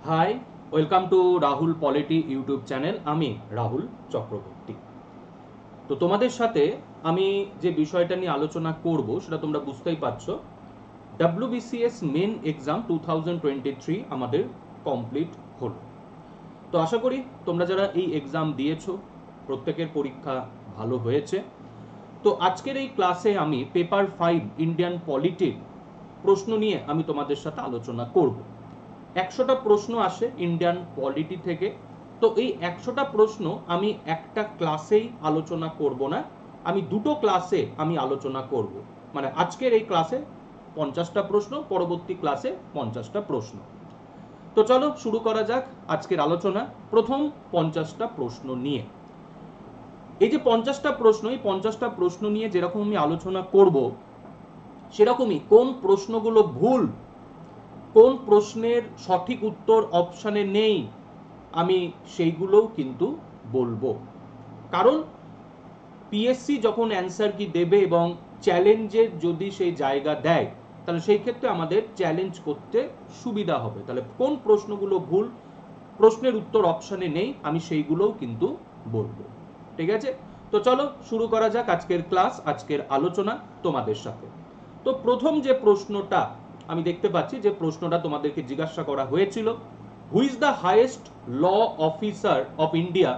High, welcome to Rahul polity YouTube channel. আমি রাহুল চক্রবর্তী। তো তোমাদের সাথে আমি যে বিষয়টা নিয়ে আলোচনা করব সেটা তোমরা বুঝতেই পারছো। WBCS মেন এক্সাম 2023 আমাদের কমপ্লিট হলো। তো আশা করি তোমরা যারা এই এক্সাম দিয়েছো প্রত্যেকের পরীক্ষা ভালো হয়েছে। তো আজকের এই ক্লাসে আমি পেপার 5 ইন্ডিয়ান পলিটির প্রশ্ন নিয়ে আমি তোমাদের সাথে আলোচনা করব। 100টা প্রশ্ন আসে ইন্ডিয়ান পলিটি থেকে। তো এই 100টা প্রশ্ন আমি একটা ক্লাসেই আলোচনা করব না, আমি দুটো ক্লাসে আমি আলোচনা করব। মানে আজকের এই ক্লাসে 50টা প্রশ্ন, পরবর্তী ক্লাসে 50টা প্রশ্ন। তো চলো শুরু করা যাক আজকের আলোচনা প্রথম 50টা প্রশ্ন নিয়ে। এই যে 50টা প্রশ্ন, এই 50টা প্রশ্ন নিয়ে যেরকম আমি আলোচনা করব, সেরকমই কোন প্রশ্নগুলো ভুল, কোন প্রশ্নের সঠিক উত্তর অপশানে নেই, আমি সেইগুলোও কিন্তু বলবো। কারণ পিএসসি যখন অ্যান্সার কি দেবে এবং চ্যালেঞ্জের যদি সেই জায়গা দেয়, তাহলে সেই ক্ষেত্রে আমাদের চ্যালেঞ্জ করতে সুবিধা হবে। তাহলে কোন প্রশ্নগুলো ভুল, প্রশ্নের উত্তর অপশানে নেই, আমি সেইগুলোও কিন্তু বলবো। ঠিক আছে, তো চলো শুরু করা যাক আজকের ক্লাস, আজকের আলোচনা তোমাদের সাথে। তো প্রথম যে প্রশ্নটা আমি দেখতে পাচ্ছি, যে প্রশ্নটা তোমাদেরকে জিজ্ঞাসা করা হয়েছিল, who is the highest law officer of India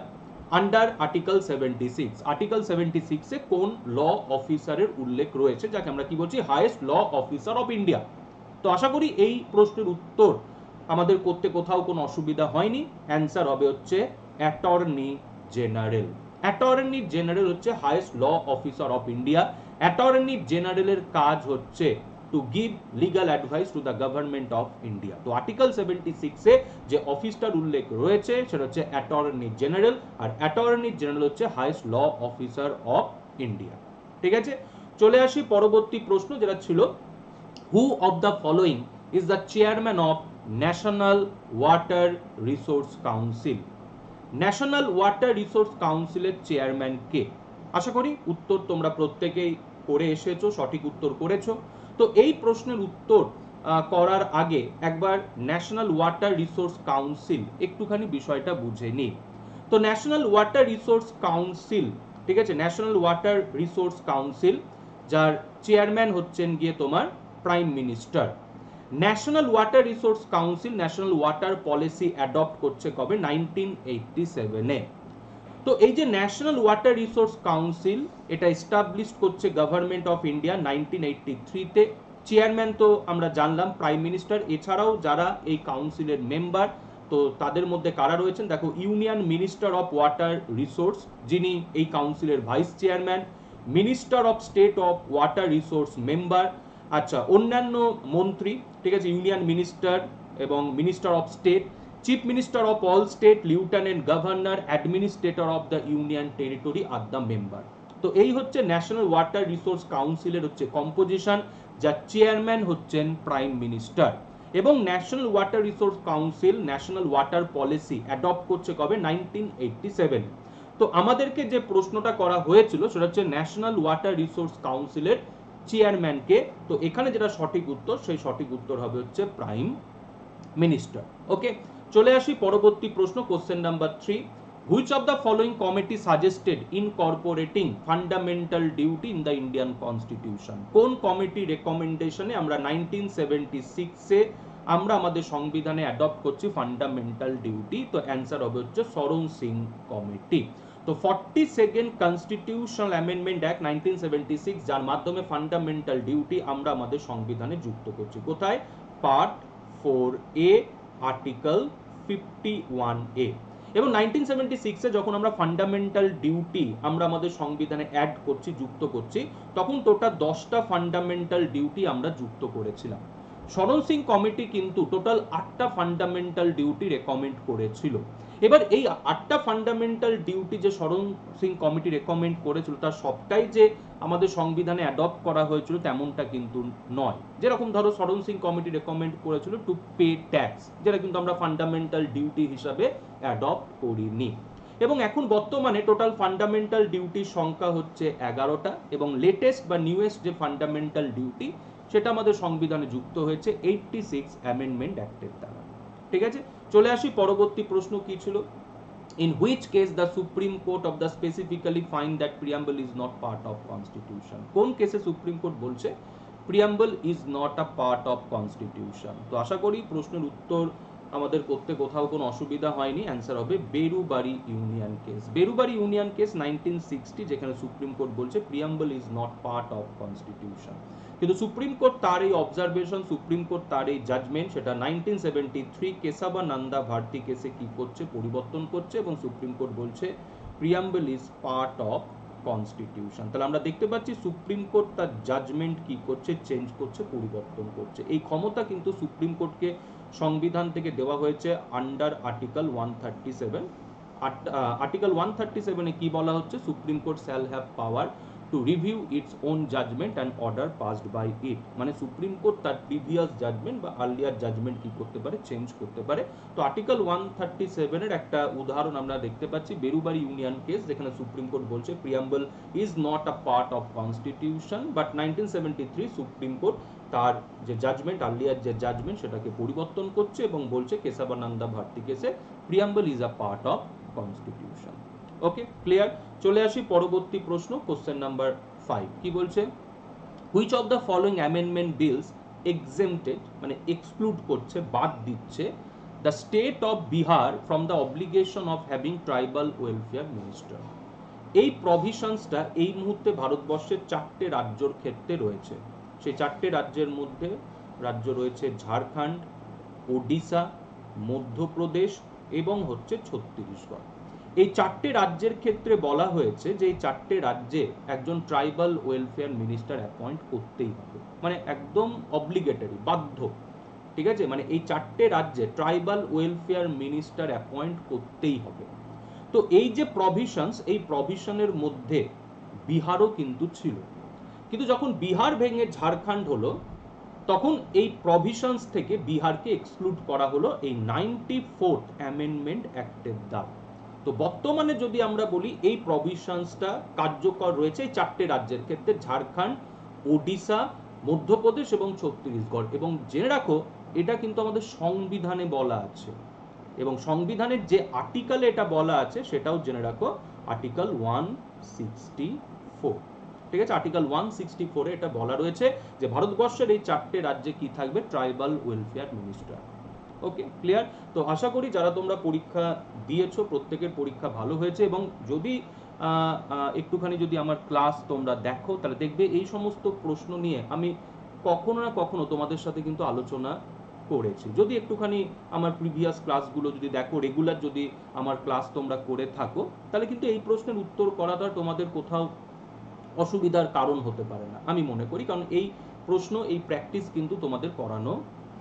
under article 76। Article 76 এ কোন ল অফিসারের উল্লেখ রয়েছে, যাকে আমরা কি বলছি highest law officer of India. তো আশা করি এই প্রশ্নের উত্তর আমাদের করতে কোথাও কোনো অসুবিধা হয়নি। অ্যান্সার হবে হচ্ছে অ্যাটর্নি জেনারেল। অ্যাটর্নি জেনারেল হচ্ছে highest law officer of India. Attorney জেনারেলের কাজ হচ্ছে to give legal advice to the government of India. তো আর্টিকেল 76 এ যে অফিসটার উল্লেখ রয়েছে সেটা হচ্ছে অ্যাটর্নি জেনারেল, আর অ্যাটর্নি জেনারেল হচ্ছে highest law officer of India. ঠিক আছে, চলে আসি পরবর্তী প্রশ্ন, যেটা ছিল who of the following is the chairman of national water resource council. National water resource কাউন্সিলের চেয়ারম্যান কে? আশা করি উত্তর তোমরা প্রত্যেকেই করে এসেছো, সঠিক উত্তর করেছো। তো এই প্রশ্নের উত্তর করার আগে একবার ন্যাশনাল ওয়াটার রিসোর্স কাউন্সিল একটুখানি বিষয়টা বুঝে নিই। তো ন্যাশনাল ওয়াটার রিসোর্স কাউন্সিল, ঠিক আছে, ন্যাশনাল ওয়াটার রিসোর্স কাউন্সিল, যার চেয়ারম্যান হচ্ছেন গিয়ে তোমার prime minister. National water resource council national water policy adopt করছে কবে? 1987 এ। তো এই যে ন্যাশনাল ওয়াটার রিসোর্স কাউন্সিল, এটা এস্টাবলিশ করছে গভর্নমেন্ট অফ ইন্ডিয়া 1983 তে। চেয়ারম্যান তো আমরা জানলাম প্রাইম মিনিস্টার। এছাড়াও যারা এই কাউন্সিলের মেম্বার, তো তাদের মধ্যে কারা রয়েছেন দেখো, union minister of water resource, যিনি এই কাউন্সিলের vice chairman, minister of state of water resource member, আচ্ছা অন্যান্য মন্ত্রী, ঠিক আছে, ইউনিয়ন মিনিস্টার এবং minister of state, chief minister of all state, lieutenant governor, administrator of the union territory are the member. তো এই হচ্ছে ন্যাশনাল ওয়াটার রিসোর্স কাউন্সিলের হচ্ছে কম্পোজিশন, যার চেয়ারম্যান হচ্ছেন প্রাইম মিনিস্টার। এবং national water resource council national water policy adopt করছে কবে? 1987। তো আমাদেরকে যে প্রশ্নটা করা হয়েছিল সেটা হচ্ছে ন্যাশনাল ওয়াটার রিসোর্স কাউন্সিলের চেয়ারম্যানকে। তো এখানে যেটা সঠিক উত্তর, সেই সঠিক উত্তর হবে হচ্ছে প্রাইম মিনিস্টার। ওকে, চলে আসি পরবর্তী প্রশ্ন, question number 3। Which of the following committee suggested incorporating fundamental duty in the Indian constitution? কোন কমিটি রেকমেন্ডেশনে আমরা 1976 এ আমরা আমাদের সংবিধানে অ্যাডপ্ট করছি ফান্ডামেন্টাল ডিউটি? তো অ্যান্সার হবে হচ্ছে শরণ সিং কমিটি। তো 42nd কনস্টিটিউশনাল অ্যামেন্ডমেন্ট অ্যাক্ট 1976, যার মাধ্যমে ফান্ডামেন্টাল ডিউটি আমরা আমাদের সংবিধানে যুক্ত করছি। কোথায়? Part 4A, article 51A। এবং 1976 এ যখন আমরা ফান্ডামেন্টাল ডিউটি আমরা আমাদের সংবিধানে অ্যাড করছি, যুক্ত করছি, তখন টোটাল 10টা ফান্ডামেন্টাল ডিউটি আমরা যুক্ত করেছিলাম। শরণ সিং কমিটি কিন্তু টোটাল 8টা ফান্ডামেন্টাল ডিউটি রেকমেন্ড করেছিল। এবার এই 8টা ফান্ডামেন্টাল ডিউটি যে শরণ সিং কমিটি রেকমেন্ড করেছিল, তার সবটাই যে আমাদের সংবিধানে অ্যাডপ্ট করা হয়েছিল তেমনটা কিন্তু নয়। যেরকম ধরো শরণ সিং কমিটি রেকমেন্ড করেছিল টু পে ট্যাক্স, যেটা কিন্তু আমরা ফান্ডামেন্টাল ডিউটি হিসাবে অ্যাডপ্ট করিনি। এবং এখন বর্তমানে টোটাল ফান্ডামেন্টাল ডিউটির সংখ্যা হচ্ছে 11টা, এবং লেটেস্ট বা নিউয়েস্ট যে ফান্ডামেন্টাল ডিউটি সেটা আমাদের সংবিধানে যুক্ত হয়েছে 86 অ্যামেন্ডমেন্ট অ্যাক্টের দ্বারা। ঠিক আছে, চলে আসি পরবর্তী প্রশ্ন কি ছিল, in which case the Supreme Court of the specifically find that preamble is not part of constitution, কোন কেসে সুপ্রিম কোর্ট বলছে preamble is not a part of constitution? তো আশা করি প্রশ্নের উত্তর আমাদের করতে কোথাও কোনো অসুবিধা হয়নি। অ্যান্সার হবে বেরুবারি ইউনিয়ন কেস। বেরুবারি ইউনিয়ন কেস 1960, যেখানে সুপ্রিম কোর্ট বলছে preamble is not part of constitution। কিন্তু সুপ্রিম কোর্ট তার এই অবজারভেশন, সুপ্রিম কোর্ট তার এই জাজমেন্ট, সেটা 1973 কেশাবানন্দা ভারতী কেসে কি করছে, পরিবর্তন করছে, এবং সুপ্রিম কোর্ট বলছে preamble is part of constitution. তাহলে আমরা দেখতে পাচ্ছি সুপ্রিম কোর্ট তার জাজমেন্ট কি করছে, চেঞ্জ করছে, পরিবর্তন করছে। এই ক্ষমতা কিন্তু সুপ্রিম কোর্টকে সংবিধান থেকে দেওয়া হয়েছে আন্ডার আর্টিকেল 137। আর্টিকেল 137 এ কি বলা হচ্ছে, Supreme Court shall have power to review its own judgement and order passed by it. মানে সুপ্রিম কোর্ট তার প্রিভিয়াস জাজমেন্ট বা আর্লিয়ার জাজমেন্ট কি করতে পারে, চেঞ্জ করতে পারে। তো আর্টিকেল 137 এর একটা উদাহরণ আমরা দেখতে পাচ্ছি বেরুবারি ইউনিয়ন কেস, যেখানে সুপ্রিম কোর্ট বলছে preamble is not a part of constitution, but 1973 supreme Court তার যে জাজমেন্ট, আর্লিয়ার যে জাজমেন্ট, সেটাকে পরিবর্তন করছে এবং বলছে কেশাবানন্দা ভারতী কেসে preamble is a part of constitution. Okay, clear. চলে আসি পরবর্তী প্রশ্ন, কোশ্চেন নাম্বার 5 কি বলছে, which of the following amendment bills exempted, মানে এক্সক্লুড করছে, বাদ দিচ্ছে the state of Bihar from the obligation of having tribal welfare minister. এই প্রভিশনসটা এই মুহূর্তে ভারতবর্ষের 4টে রাজ্যের ক্ষেত্রে রয়েছে। সেই 4টে রাজ্যের মধ্যে রাজ্য রয়েছে ঝাড়খণ্ড, ওডিশা, মধ্যপ্রদেশ এবং হচ্ছে ছত্তিশগড়। এই 4টে রাজ্যের ক্ষেত্রে বলা হয়েছে যে এই 4টে রাজ্যে একজন ট্রাইবাল ওয়েলফেয়ার মিনিস্টার অ্যাপয়েন্ট করতেই হবে, মানে একদম অব্লিগেটরি, বাধ্য। ঠিক আছে, মানে এই 4টে রাজ্যে ট্রাইবাল ওয়েলফেয়ার মিনিস্টার অ্যাপয়েন্ট করতেই হবে। তো এই যে প্রভিশনস, এই প্রভিশনের মধ্যে বিহারও কিন্তু ছিল, কিন্তু যখন বিহার ভেঙে ঝাড়খণ্ড হলো, তখন এই প্রভিশনস থেকে বিহারকে এক্সক্লুড করা হলো এই 94th অ্যামেন্ডমেন্ট অ্যাক্টের দ্বারা। তো বর্তমানে যদি আমরা বলি এই প্রভিশনসটা কার্যকর রয়েছে এই 4টে রাজ্যের ক্ষেত্রে, ঝাড়খণ্ড, ওডিশা, মধ্যপ্রদেশ এবং ছত্তিশগড়। এবং জেনে রাখো এটা কিন্তু আমাদের সংবিধানে বলা আছে, এবং সংবিধানের যে আর্টিকেলে এটা বলা আছে সেটাও জেনে রাখো, আর্টিকেল 164। ঠিক আছে, আর্টিকেল 164 এ এটা বলা রয়েছে যে ভারতবর্ষের এই 4টে রাজ্যে কি থাকবে, ট্রাইবাল ওয়েলফেয়ার মিনিস্টার। ওকে, ক্লিয়ার। তো আশা করি যারা তোমরা পরীক্ষা দিয়েছো প্রত্যেকের পরীক্ষা ভালো হয়েছে, এবং যদি একটুখানি যদি আমার ক্লাস তোমরা দেখো তাহলে দেখবে এই সমস্ত প্রশ্ন নিয়ে আমি কখনো না কখনো তোমাদের সাথে কিন্তু আলোচনা করেছি। যদি একটুখানি আমার প্রিভিয়াস ক্লাসগুলো যদি দেখো, রেগুলার যদি আমার ক্লাস তোমরা করে থাকো, তাহলে কিন্তু এই প্রশ্নের উত্তর করাটা তোমাদের কোথাও অসুবিধার কারণ হতে পারে না আমি মনে করি, কারণ এই প্রশ্ন, এই প্র্যাকটিস কিন্তু তোমাদের করানো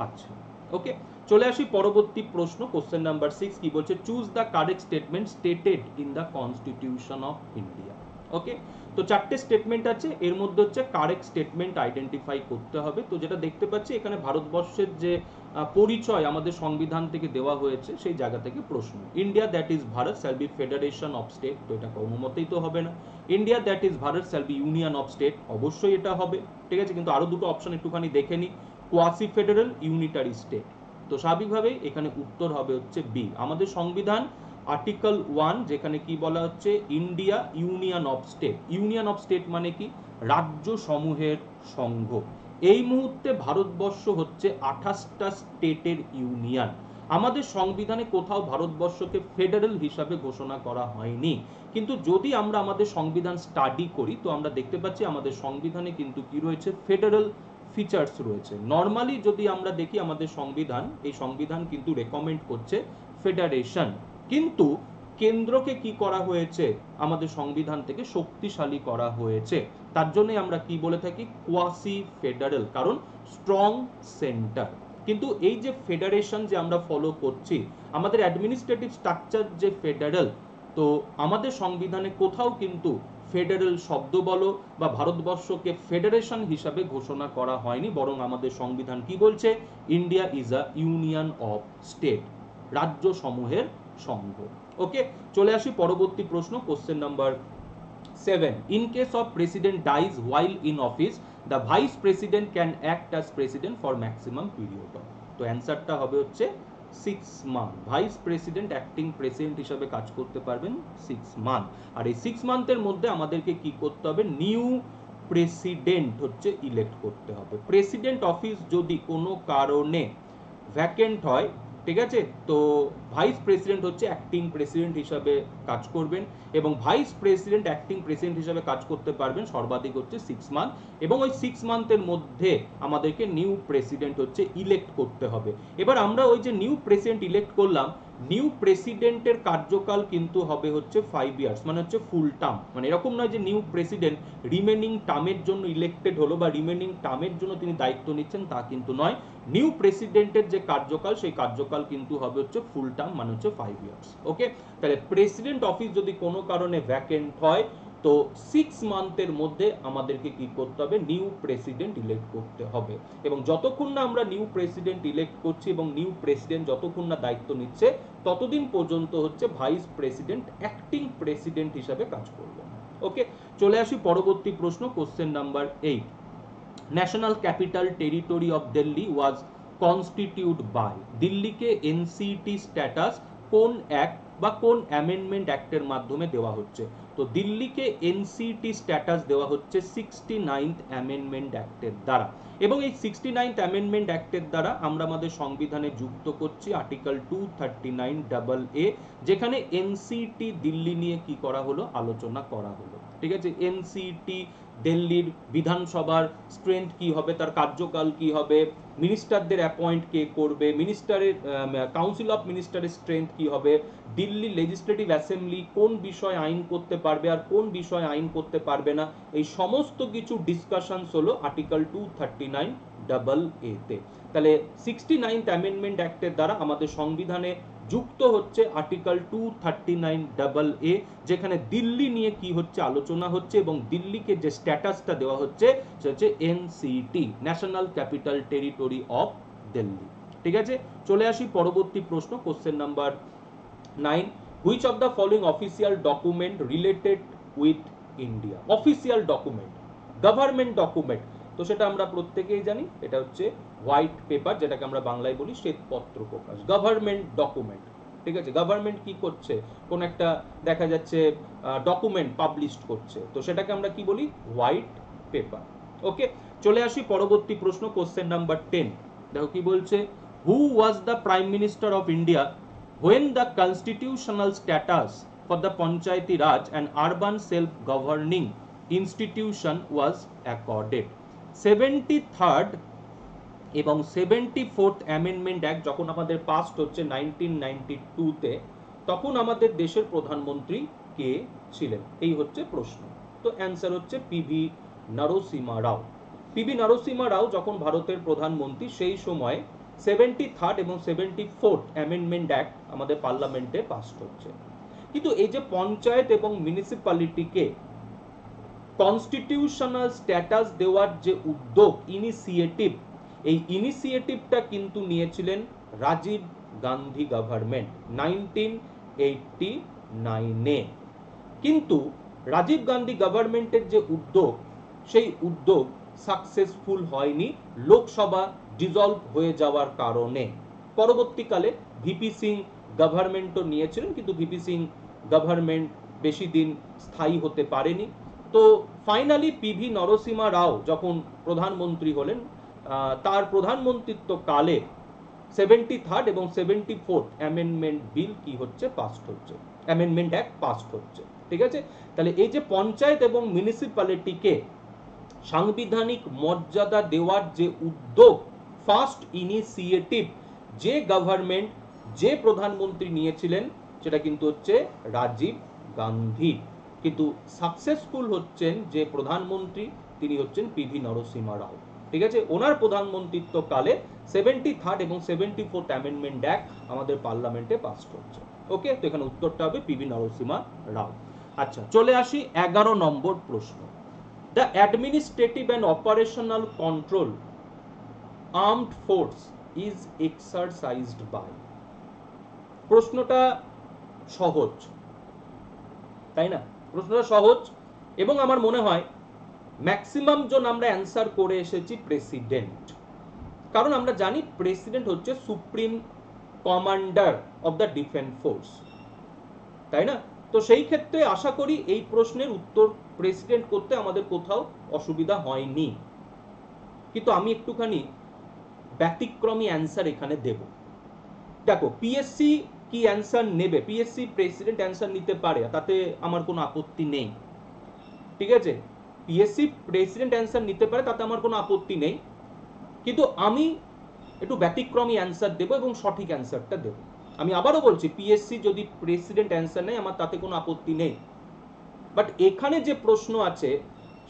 আছে। ওকে, চলে আসি পরবর্তী প্রশ্ন, কোশ্চেন নাম্বার 6 কি বলছে, choose the correct statement stated in the constitution of India. Okay, তো 4টে স্টেটমেন্ট আছে, এর মধ্যে হচ্ছে কারেক্ট স্টেটমেন্ট আইডেন্টিফাই করতে হবে। তো যেটা দেখতে পাচ্ছি এখানে ভারতবর্ষের যে পরিচয় আমাদের সংবিধান থেকে দেওয়া হয়েছে সেই জায়গা থেকে প্রশ্ন। India that is Bharat shall be federation of state, তো এটা কোনো মতেই তো হবে না। India that is Bharat shall be union of state, অবশ্যই এটা হবে। ঠিক আছে, কিন্তু আরো দুটো অপশন একটুখানি দেখে নি, কোয়াসি ফেডারেল, ইউনিটারি স্টেট। তো স্বাভাবিকভাবেই এখানে উত্তর হবে হচ্ছে বি। আমাদের সংবিধান আর্টিকেল 1 যেখানে কি বলা হচ্ছে, India union of state. Union of state মানে কি, রাজ্য সমূহের সংঘ। এই মুহূর্তে ভারতবর্ষ হচ্ছে 28টা স্টেটের ইউনিয়ন। আমাদের সংবিধানে কোথাও ভারতবর্ষকে ফেডারেল হিসাবে ঘোষণা করা হয়নি, কিন্তু যদি আমরা আমাদের সংবিধান স্টাডি করি তো আমরা দেখতে পাচ্ছি আমাদের সংবিধানে কিন্তু কি রয়েছে, ফেডারেল ফিচার্স রয়েছে। নর্মালি যদি আমরা দেখি আমাদের সংবিধান, এই সংবিধান কিন্তু রেকমেন্ড করছে ফেডারেশন, কিন্তু কেন্দ্রকে কি করা হয়েছে, আমাদের সংবিধান থেকে শক্তিশালী করা হয়েছে। তার জন্য আমরা কি বলে থাকি, কোয়াসি ফেডারেল, কারণ স্ট্রং সেন্টার। কিন্তু এই যে ফেডারেশন যে আমরা ফলো করছি, আমাদের অ্যাডমিনিস্ট্রেটিভ স্ট্রাকচার যে ফেডারেল, তো আমাদের সংবিধানে কোথাও কিন্তু ফেডারেল শব্দ বলো বা ভারতবর্ষকে ফেডারেশন হিসাবে ঘোষণা করা হয়নি, বরং আমাদের সংবিধান কি বলছে, India is a union of state, রাজ্য সমূহের সংঘ। ওকে, চলে আসি পরবর্তী প্রশ্ন, question number 7, in case of president dies while in office the vice president can act as president for maximum period of. তো অ্যান্সারটা হবে হচ্ছে 6 month. Vice president acting president হিসাবে কাজ করতে পারবেন 6 মান্থ। আর এই 6 মান্থের মধ্যে আমাদেরকে কি করতে হবে, নিউ প্রেসিডেন্ট হচ্ছে ইলেক্ট করতে হবে। প্রেসিডেন্ট অফিস যদি কোনো কারণে ভ্যাকেন্ট হয়, ঠিক আছে, তো ভাইস প্রেসিডেন্ট হচ্ছে অ্যাক্টিং প্রেসিডেন্ট হিসাবে কাজ করবেন, এবং ভাইস প্রেসিডেন্ট অ্যাক্টিং প্রেসিডেন্ট হিসাবে কাজ করতে পারবেন সর্বাধিক হচ্ছে 6 মান্থ, এবং ওই 6 মান্থের মধ্যে আমাদেরকে নিউ প্রেসিডেন্ট হচ্ছে ইলেক্ট করতে হবে। এবার আমরা ওই যে নিউ প্রেসিডেন্ট ইলেক্ট করলাম, নিউ প্রেসিডেন্টের কার্যকাল কিন্তু হবে হচ্ছে 5 ইয়ার্স, মানে হচ্ছে ফুল টার্ম। মানে এরকম নয় যে নিউ প্রেসিডেন্ট রিমেনিং টার্মের জন্য ইলেক্টেড হলো বা রিমেনিং টার্মের জন্য তিনি দায়িত্ব নিচ্ছেন, তা কিন্তু নয়। নিউ প্রেসিডেন্টের যে কার্যকাল, সেই কার্যকাল কিন্তু হবে হচ্ছে ফুল টার্ম, মানে হচ্ছে 5 ইয়ার্স। ওকে, তাহলে প্রেসিডেন্ট অফিস যদি কোনো কারণে ভ্যাকেন্ট হয়, তো 6 মান্থের মধ্যে আমাদেরকে কি করতে হবে, নিউ প্রেসিডেন্ট ইলেক্ট করতে হবে। এবং যতক্ষণ না আমরা নিউ প্রেসিডেন্ট ইলেক্ট করছি এবং নিউ প্রেসিডেন্ট যতক্ষণ না দায়িত্ব নিচ্ছে, ততদিন পর্যন্ত হচ্ছে ভাইস প্রেসিডেন্ট অ্যাক্টিং প্রেসিডেন্ট হিসাবে কাজ করবে। ওকে, চলে আসি পরবর্তী প্রশ্ন, question number 8। National capital territory of Delhi was constituted by. দিল্লিকে এনসিটি স্ট্যাটাস কোন অ্যাক্ট বা কোন অ্যামেন্ডমেন্ট অ্যাক্টের মাধ্যমে দেওয়া হচ্ছে? তো দিল্লিকে এনসিটি স্ট্যাটাস দেওয়া হচ্ছে 69th অ্যামেন্ডমেন্ট অ্যাক্টের দ্বারা, এবং এই 69th অ্যামেন্ডমেন্ট অ্যাক্টের দ্বারা আমরা আমাদের সংবিধানে যুক্ত করছি আর্টিকেল 239AA, যেখানে এনসিটি দিল্লি নিয়ে কি করা হলো, আলোচনা করা হলো। ঠিক আছে, এনসিটি দিল্লির বিধানসভার স্ট্রেংথ কি হবে, তার কার্যকাল কি হবে, মিনিস্টারদের অ্যাপয়েন্ট কে করবে, মিনিস্টারের কাউন্সিল অফ মিনিস্টারের স্ট্রেংথ কি হবে, দিল্লি লেজিসলেটিভ অ্যাসেম্বলি কোন বিষয় আইন করতে পারবে আর কোন বিষয় আইন করতে পারবে না, এই সমস্ত কিছু ডিসকাশনস হলো আর্টিকেল 239AA তে। তাহলে 69th অ্যামেন্ডমেন্ট অ্যাক্টের দ্বারা আমাদের সংবিধানে যুক্ত হচ্ছে আর্টিকেল 239AA, যেখানে দিল্লি নিয়ে কি হচ্ছে, আলোচনা হচ্ছে, এবং দিল্লিকে যে স্ট্যাটাসটা দেওয়া হচ্ছে সেটা হচ্ছে NCT, national capital territory of Delhi. ঠিক আছে, চলে আসি পরবর্তী প্রশ্ন, question number 9। Which of the following official document related with India? Official document, government document, তো সেটা আমরা প্রত্যেকেই জানি, এটা হচ্ছে হোয়াইট পেপার, যেটাকে আমরা বাংলায় বলি শ্বেতপত্র প্রকাশ, গভর্নমেন্ট ডকুমেন্ট। ঠিক আছে, গভর্নমেন্ট কি করছে, কোন একটা দেখা যাচ্ছে ডকুমেন্ট পাবলিশ করছে, তো সেটাকে আমরা কি বলি, হোয়াইট পেপার। ওকে, চলে আসি পরবর্তী প্রশ্ন, কোশ্চেন নাম্বার 10। দেখো কি বলছে, who was the prime minister of India when the constitutional status for the Panchayati Raj and urban self-governing institution was accorded? 73rd এবং 74th অ্যামেন্ডমেন্ট অ্যাক্ট যখন আমাদের পাস্ট হচ্ছে 1992 তে, তখন আমাদের দেশের প্রধানমন্ত্রী কে ছিলেন? এই হচ্ছে প্রশ্ন। তো অ্যান্সার হচ্ছে পিভি নরসিমহা রাও। পিভি নরসিমহা রাও যখন ভারতের প্রধানমন্ত্রী, সেই সময় 73rd এবং 74th অ্যামেন্ডমেন্ট অ্যাক্ট আমাদের পার্লামেন্টে পাস হচ্ছে। কিন্তু এই যে পঞ্চায়েত এবং মিউনিসিপ্যালিটিকে কনস্টিটিউশনাল স্ট্যাটাস দেওয়ার যে উদ্যোগ, ইনিশিয়েটিভ, এই ইনিশিয়েটিভটা কিন্তু নিয়েছিলেন রাজীব গান্ধী গভর্নমেন্ট 1989-এ। কিন্তু রাজীব গান্ধী গভর্নমেন্টের যে উদ্যোগ, সেই উদ্যোগ সাকসেসফুল হয়নি, লোকসভা ডিসলভ হয়ে যাওয়ার কারণে। পরবর্তীকালে ভিপি সিং গভর্নমেন্টও নিয়েছিলেন, কিন্তু ভিপি সিং গভর্নমেন্ট বেশি দিন স্থায়ী হতে পারেনি। তো ফাইনালি পিভি নরসিমহা রাও যখন প্রধানমন্ত্রী হলেন, তার প্রধানমন্ত্রিত্ব কালে 73rd এবং 74th অ্যামেন্ডমেন্ট বিল কি হচ্ছে, পাসড হচ্ছে, অ্যামেন্ডমেন্ট অ্যাক্ট পাসড হচ্ছে। ঠিক আছে, তাহলে এই যে পঞ্চায়েত এবং মিউনিসিপ্যালিটিকে সাংবিধানিক মর্যাদা দেওয়ার যে উদ্যোগ, ফার্স্ট ইনিশিয়েটিভ যে গভর্নমেন্ট, যে প্রধানমন্ত্রী নিয়েছিলেন, সেটা কিন্তু হচ্ছে রাজীব গান্ধী। কিন্তু সাকসেসফুল হচ্ছেন যে প্রধানমন্ত্রী, তিনি হচ্ছেন পিভি নরসিমহা রাও। ঠিক আছে, ওনার প্রধানমন্ত্রিত্ব কালে 73rd এবং 74th অ্যামেন্ডমেন্ট অ্যাক্ট আমাদের পার্লামেন্টে পাস হচ্ছে। ওকে, তো এখানে উত্তরটা হবে পিভি নরসিমহা রাও। আচ্ছা, চলে আসি 11 নম্বর প্রশ্ন। The administrative and operational control armed force is exercised by? প্রশ্নটা সহজ, তাই না? প্রশ্নটা সহজ, এবং আমার মনে হয় ম্যাক্সিমাম জন আমরা অ্যান্সার করে এসেছি প্রেসিডেন্ট, কারণ আমরা জানি প্রেসিডেন্ট হচ্ছে supreme commander of the defence force, তাই না? তো সেই ক্ষেত্রে আশা করি এই প্রশ্নের উত্তর প্রেসিডেন্ট করতে আমাদের কোথাও অসুবিধা হয়নি, কিন্তু আমি একটুখানি ব্যতিক্রমী অ্যান্সার এখানে দেব। দেখো, পিএসসি কি অ্যান্সার নেবে, পিএসসি প্রেসিডেন্ট অ্যান্সার নিতে পারে, তাতে আমার কোনো আপত্তি নেই, ঠিক আছে? পিএসসি প্রেসিডেন্ট অ্যান্সার নিতে পারে, তাতে আমার কোনো আপত্তি নেই, কিন্তু আমি একটু ব্যতিক্রমী অ্যান্সার দেবো এবং সঠিক অ্যান্সারটা দেবো। আমি আবারও বলছি, পিএসসি যদি প্রেসিডেন্ট অ্যান্সার নেয় আমার তাতে কোনো আপত্তি নেই, বাট এখানে যে প্রশ্ন আছে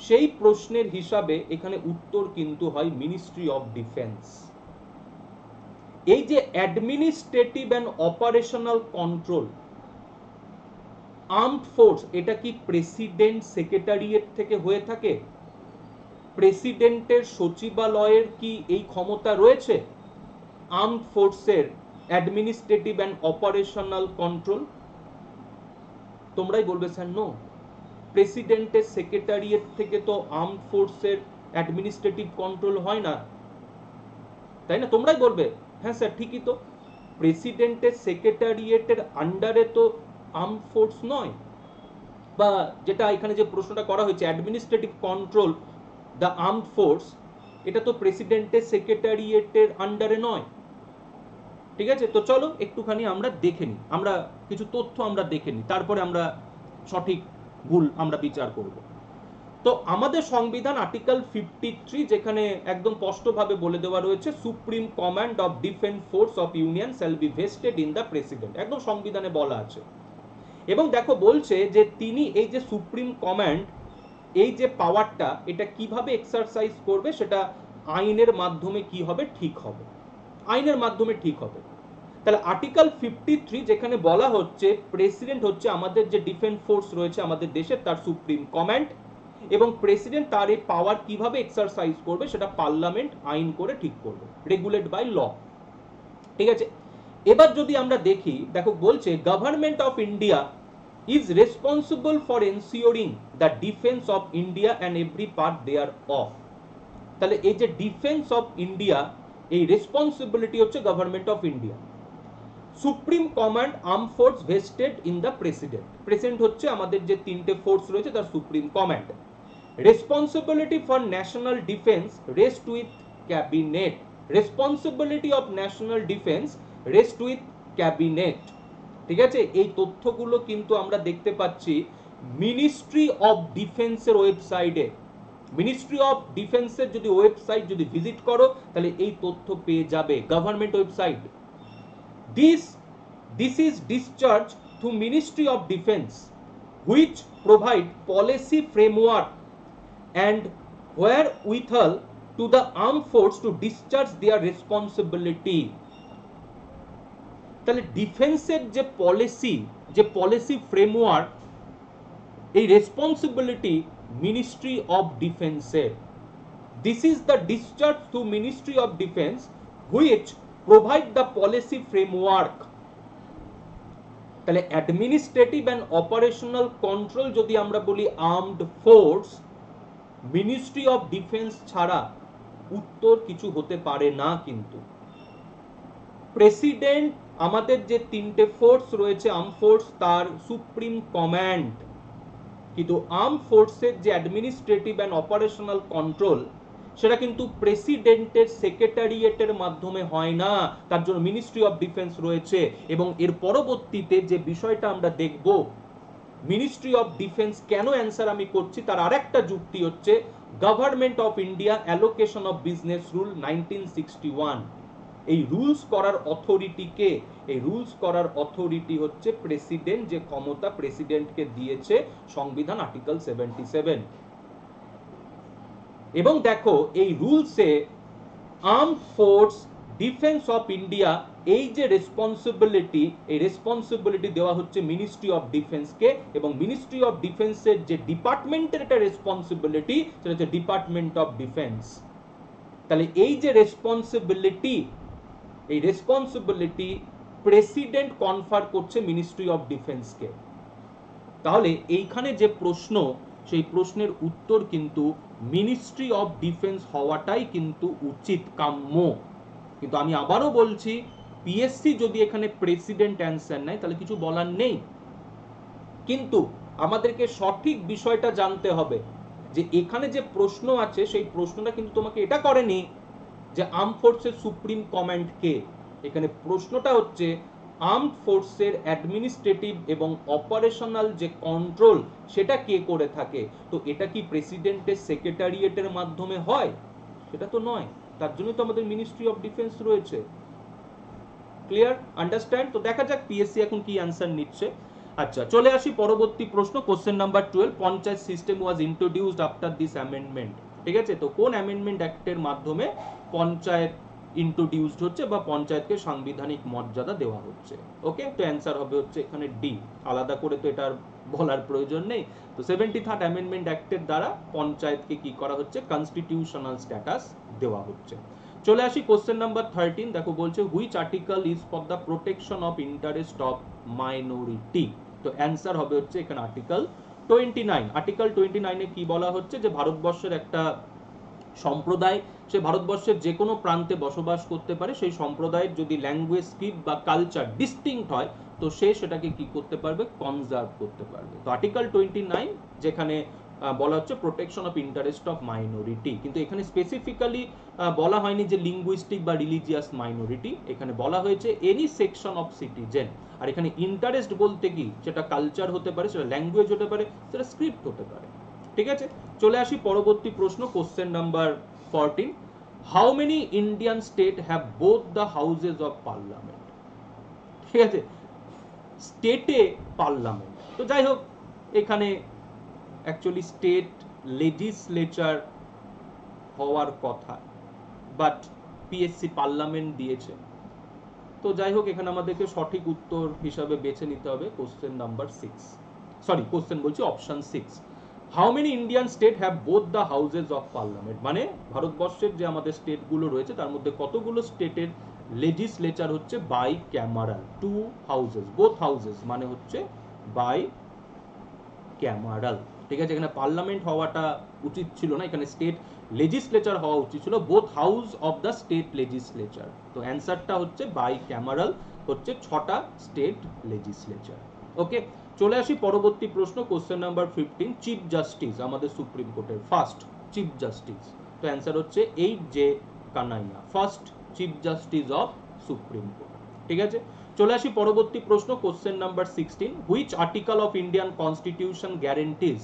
সেই প্রশ্নের হিসাবে এখানে উত্তর কিন্তু হয় মিনিস্ট্রি অফ ডিফেন্স। এই যে administrative and operational control armed force, এটা কি প্রেসিডেন্ট সেক্রেটারিয়েট থেকে হয়ে থাকে? প্রেসিডেন্টের সচিবালয়ের কি এই ক্ষমতা রয়েছে আর্মড ফোর্সের অ্যাডমিনিস্ট্রেটিভ অ্যান্ড অপারেশনাল কন্ট্রোল? তোমরাই বলবে স্যার নো, প্রেসিডেন্টের সেক্রেটারিয়েট থেকে তো আর্মড ফোর্সের অ্যাডমিনিস্ট্রেটিভ কন্ট্রোল হয় না, তাই না? তোমরাই বলবে হ্যাঁ স্যার ঠিকই তো, প্রেসিডেন্টের সেক্রেটারিয়েটের আন্ডারে তো আর্মড ফোর্স নয়, বা যেটা এখানে যে প্রশ্নটা করা হয়েছে administrative control the armed force, এটা তো প্রেসিডেন্টের সেক্রেটারিয়েটের আন্ডারে নয়, ঠিক আছে? তো চলো একটুখানি আমরা দেখে নিই, আমরা কিছু তথ্য আমরা দেখে নিই, তারপরে আমরা সঠিক ভুল আমরা বিচার করব। তো আমাদের সংবিধান আর্টিকেল 53 যেখানে একদম স্পষ্টভাবে বলে দেওয়া রয়েছে supreme command of defence force of union shall be vested in the president, একদম সংবিধানে বলা আছে। এবং দেখো বলছে যে তিনি এই যে সুপ্রিম কমান্ড, এই যে পাওয়ারটা, এটা কিভাবে এক্সারসাইজ করবে, সেটা আইনের মাধ্যমে কি হবে, ঠিক হবে, আইনের মাধ্যমে ঠিক হবে। তাহলে আর্টিকেল 53 যেখানে বলা হচ্ছে প্রেসিডেন্ট হচ্ছে আমাদের যে ডিফেন্স ফোর্স রয়েছে আমাদের দেশের, তার সুপ্রিম কমান্ড, এবং প্রেসিডেন্ট তার এই পাওয়ার কিভাবে এক্সারসাইজ করবে সেটা পার্লামেন্ট আইন করে ঠিক করবে, রেগুলেট বাই ল, ঠিক আছে? এবার যদি আমরা দেখি, দেখো বলছে government of India is responsible for ensuring the defence of India and every part thereof. তাহলে এই যে ডিফেন্স অফ ইন্ডিয়া, এই রেসপন্সিবিলিটি হচ্ছে government of India. Supreme command arm force vested in the president, president হচ্ছে আমাদের যে তিনটে force রয়েছে তার supreme command. Responsibility for national defence rest with cabinet, responsibility of national defence rest with cabinet, ঠিক আছে? এই তথ্যগুলো কিন্তু আমরা দেখতে পাচ্ছি মিনিস্ট্রি অফ ডিফেন্সের ওয়েবসাইটে। মিনিস্ট্রি অফ ডিফেন্সের যদি ওয়েবসাইট যদি ভিজিট করো তাহলে এই তথ্য পেয়ে যাবে, government website. This is discharged through Ministry of Defense, which provide policy framework and wherewithal to the armed force to discharge their responsibility. তাহলে ডিফেন্সের যে পলিসি ফ্রেমওয়ার্ক, এই রেসপন্সিবিলিটি মিনিস্ট্রি অফ ডিফেন্সের। This is the discharge through Ministry of Defense, which provide the policy framework. তাহলে administrative and operational control যদি আমরা বলি armed force, ministry of defence ছাড়া উত্তর কিছু হতে পারে না। কিন্তু প্রেসিডেন্ট আমাদের যে তিনটে ফোর্স রয়েছে আর্ম ফোর্স, তার সুপ্রিম কমান্ড, কিন্তু আর্ম ফোর্সের যে অ্যাডমিনিস্ট্রেটিভ অ্যান্ড অপারেশনাল কন্ট্রোল সেটা কিন্তু প্রেসিডেন্টের সেক্রেটারিয়েটের মাধ্যমে হয় না, তার জন্য মিনিস্ট্রি অফ ডিফেন্স রয়েছে। এবং এর পরবর্তীতে যে বিষয়টা আমরা দেখব, মিনিস্ট্রি অফ ডিফেন্স কেন অ্যান্সার আমি করছি তার আরেকটা যুক্তি হচ্ছে government of India allocation of business rule 1961। এই রুলস করার অথরিটি কে? এই রুলস করার অথরিটি হচ্ছে প্রেসিডেন্ট, যে ক্ষমতা প্রেসিডেন্টকে দিয়েছে সংবিধান আর্টিকেল 77। এবং দেখো এই রুলসে armed force defence of India, এই যে রেসপন্সিবিলিটি, এই রেসপন্সিবিলিটি দেওয়া হচ্ছে মিনিস্ট্রি অফ ডিফেন্সকে, এবং মিনিস্ট্রি অফ ডিফেন্সের যে ডিপার্টমেন্টের একটা রেসপন্সিবিলিটি সেটা হচ্ছে ডিপার্টমেন্ট অফ ডিফেন্স। তাহলে এই যে রেসপন্সিবিলিটি, এই রেসপন্সিবিলিটি প্রেসিডেন্ট কনফার করছে মিনিস্ট্রি অফ ডিফেন্সকে। তাহলে এইখানে যে প্রশ্ন, সেই প্রশ্নের উত্তর কিন্তু মিনিস্ট্রি অফ ডিফেন্স হওয়াটাই কিন্তু উচিত, কাম্য। কিন্তু আমি আবারও বলছি পিএসসি যদি এখানে প্রেসিডেন্ট অ্যান্সার নেয় তাহলে কিছু বলার নেই, কিন্তু আমাদেরকে সঠিক বিষয়টা জানতে হবে যে এখানে যে প্রশ্ন আছে সেই প্রশ্নটা কিন্তু তোমাকে এটা করেনি যে আর্ম ফোর্সের সুপ্রিম কমান্ড কে। এখানে প্রশ্নটা হচ্ছে আর্মড ফোর্সের অ্যাডমিনিস্ট্রেটিভ এবং অপারেশনাল যে কন্ট্রোল সেটা কে করে থাকে। তো এটা কি প্রেসিডেন্টের সেক্রেটারিয়েটের মাধ্যমে হয়? সেটা তো নয়, তার জন্য তো আমাদের মিনিস্ট্রি অফ ডিফেন্স রয়েছে। Clear, understand? তো দেখা যাক পিএসসি এখন কি অ্যান্সার নিচ্ছে। আচ্ছা, চলে আসি পরবর্তী প্রশ্ন, question number 12। Panchayat system was introduced after this amendment. ঠিক আছে, তো কোন অ্যামেন্ডমেন্ট অ্যাক্টের মাধ্যমে পঞ্চায়েত ইন্ট্রোডিউসড হচ্ছে বা পঞ্চায়েতকে সাংবিধানিক মর্যাদা দেওয়া হচ্ছে? ওকে, তো অ্যান্সার হবে হচ্ছে এখানে ডি। আলাদা করে তো এটার বলার প্রয়োজন নেই। তো 73rd অ্যামেন্ডমেন্ট অ্যাক্টের দ্বারা পঞ্চায়েতকে কি করা হচ্ছে? কনস্টিটিউশনাল স্ট্যাটাস দেওয়া হচ্ছে। চলে আসি কোশ্চেন নাম্বার 13। দেখো বলছে which article is for the protection of interest of minority. তো অ্যান্সার হবে হচ্ছে এখানে আর্টিকেল 29। আর্টিকেল 29 এ কি বলা হচ্ছে যে ভারতবর্ষের একটা সম্প্রদায় সে ভারতবর্ষের যে কোনো প্রান্তে বসবাস করতে পারে, সেই সম্প্রদায়ের যদি ল্যাঙ্গুয়েজ, স্ক্রিপ্ট বা কালচার ডিস্টিংক্ট হয় তো সে সেটাকে কি করতে পারবে? কনজার্ভ করতে পারবে। তো আর্টিকেল 29 যেখানে বলা হচ্ছে protection of interest of minority, কিন্তু এখানে স্পেসিফিক্যালি বলা হয়নি যে লিঙ্গুইস্টিক বা রিলিজিয়াস মাইনরিটি, এখানে বলা হয়েছে এনি সেকশন অফ সিটিজেন। আর এখানে ইন্টারেস্ট বলতে কি, সেটা কালচার হতে পারে, সেটা ল্যাঙ্গুয়েজ হতে পারে, সেটা স্ক্রিপ্ট হতে পারে। ঠিক আছে, চলে আসি পরবর্তী প্রশ্ন, question number 14। How many Indian state have both the houses of parliament? ঠিক আছে, স্টেটে পার্লামেন্ট, তো যাই হোক এখানে অ্যাকচুয়ালি স্টেট লেজিসলেচার হওয়ার কথা, বাট পিএসসি পার্লামেন্ট দিয়েছে। তো যাই হোক এখানে আমাদেরকে সঠিক উত্তর হিসাবে বেছে নিতে হবে কোশ্চেন নাম্বার 6, সরি কোশ্চেন বলছি option 6। How many Indian state have both the houses of parliament, মানে ভারতবর্ষের যে আমাদের স্টেটগুলো রয়েছে তার মধ্যে কতগুলো স্টেটের লেজিসলেচার হচ্ছে bicameral, two houses, both houses মানে হচ্ছে বাই ক্যামারাল। ঠিক আছে, এখানে পার্লামেন্ট হওয়াটা উচিত ছিল না, এখানে স্টেট লেজিসলেচার হওয়া উচিত ছিল, both house of the state legislature. তো অ্যান্সারটা হচ্ছে বাই ক্যামারাল, হচ্ছে 6টা স্টেট লেজিসলেচার। ওকে, চলে আসি পরবর্তী প্রশ্ন, কোশ্চেন নাম্বার 15। চিফ জাস্টিস আমাদের সুপ্রিম কোর্টের ফার্স্ট চিফ জাস্টিস, তো অ্যান্সার হচ্ছে H.J. Kania, first chief justice of supreme court. ঠিক আছে, চলে আসি পরবর্তী প্রশ্ন, question number 16। Which article of Indian constitution guarantees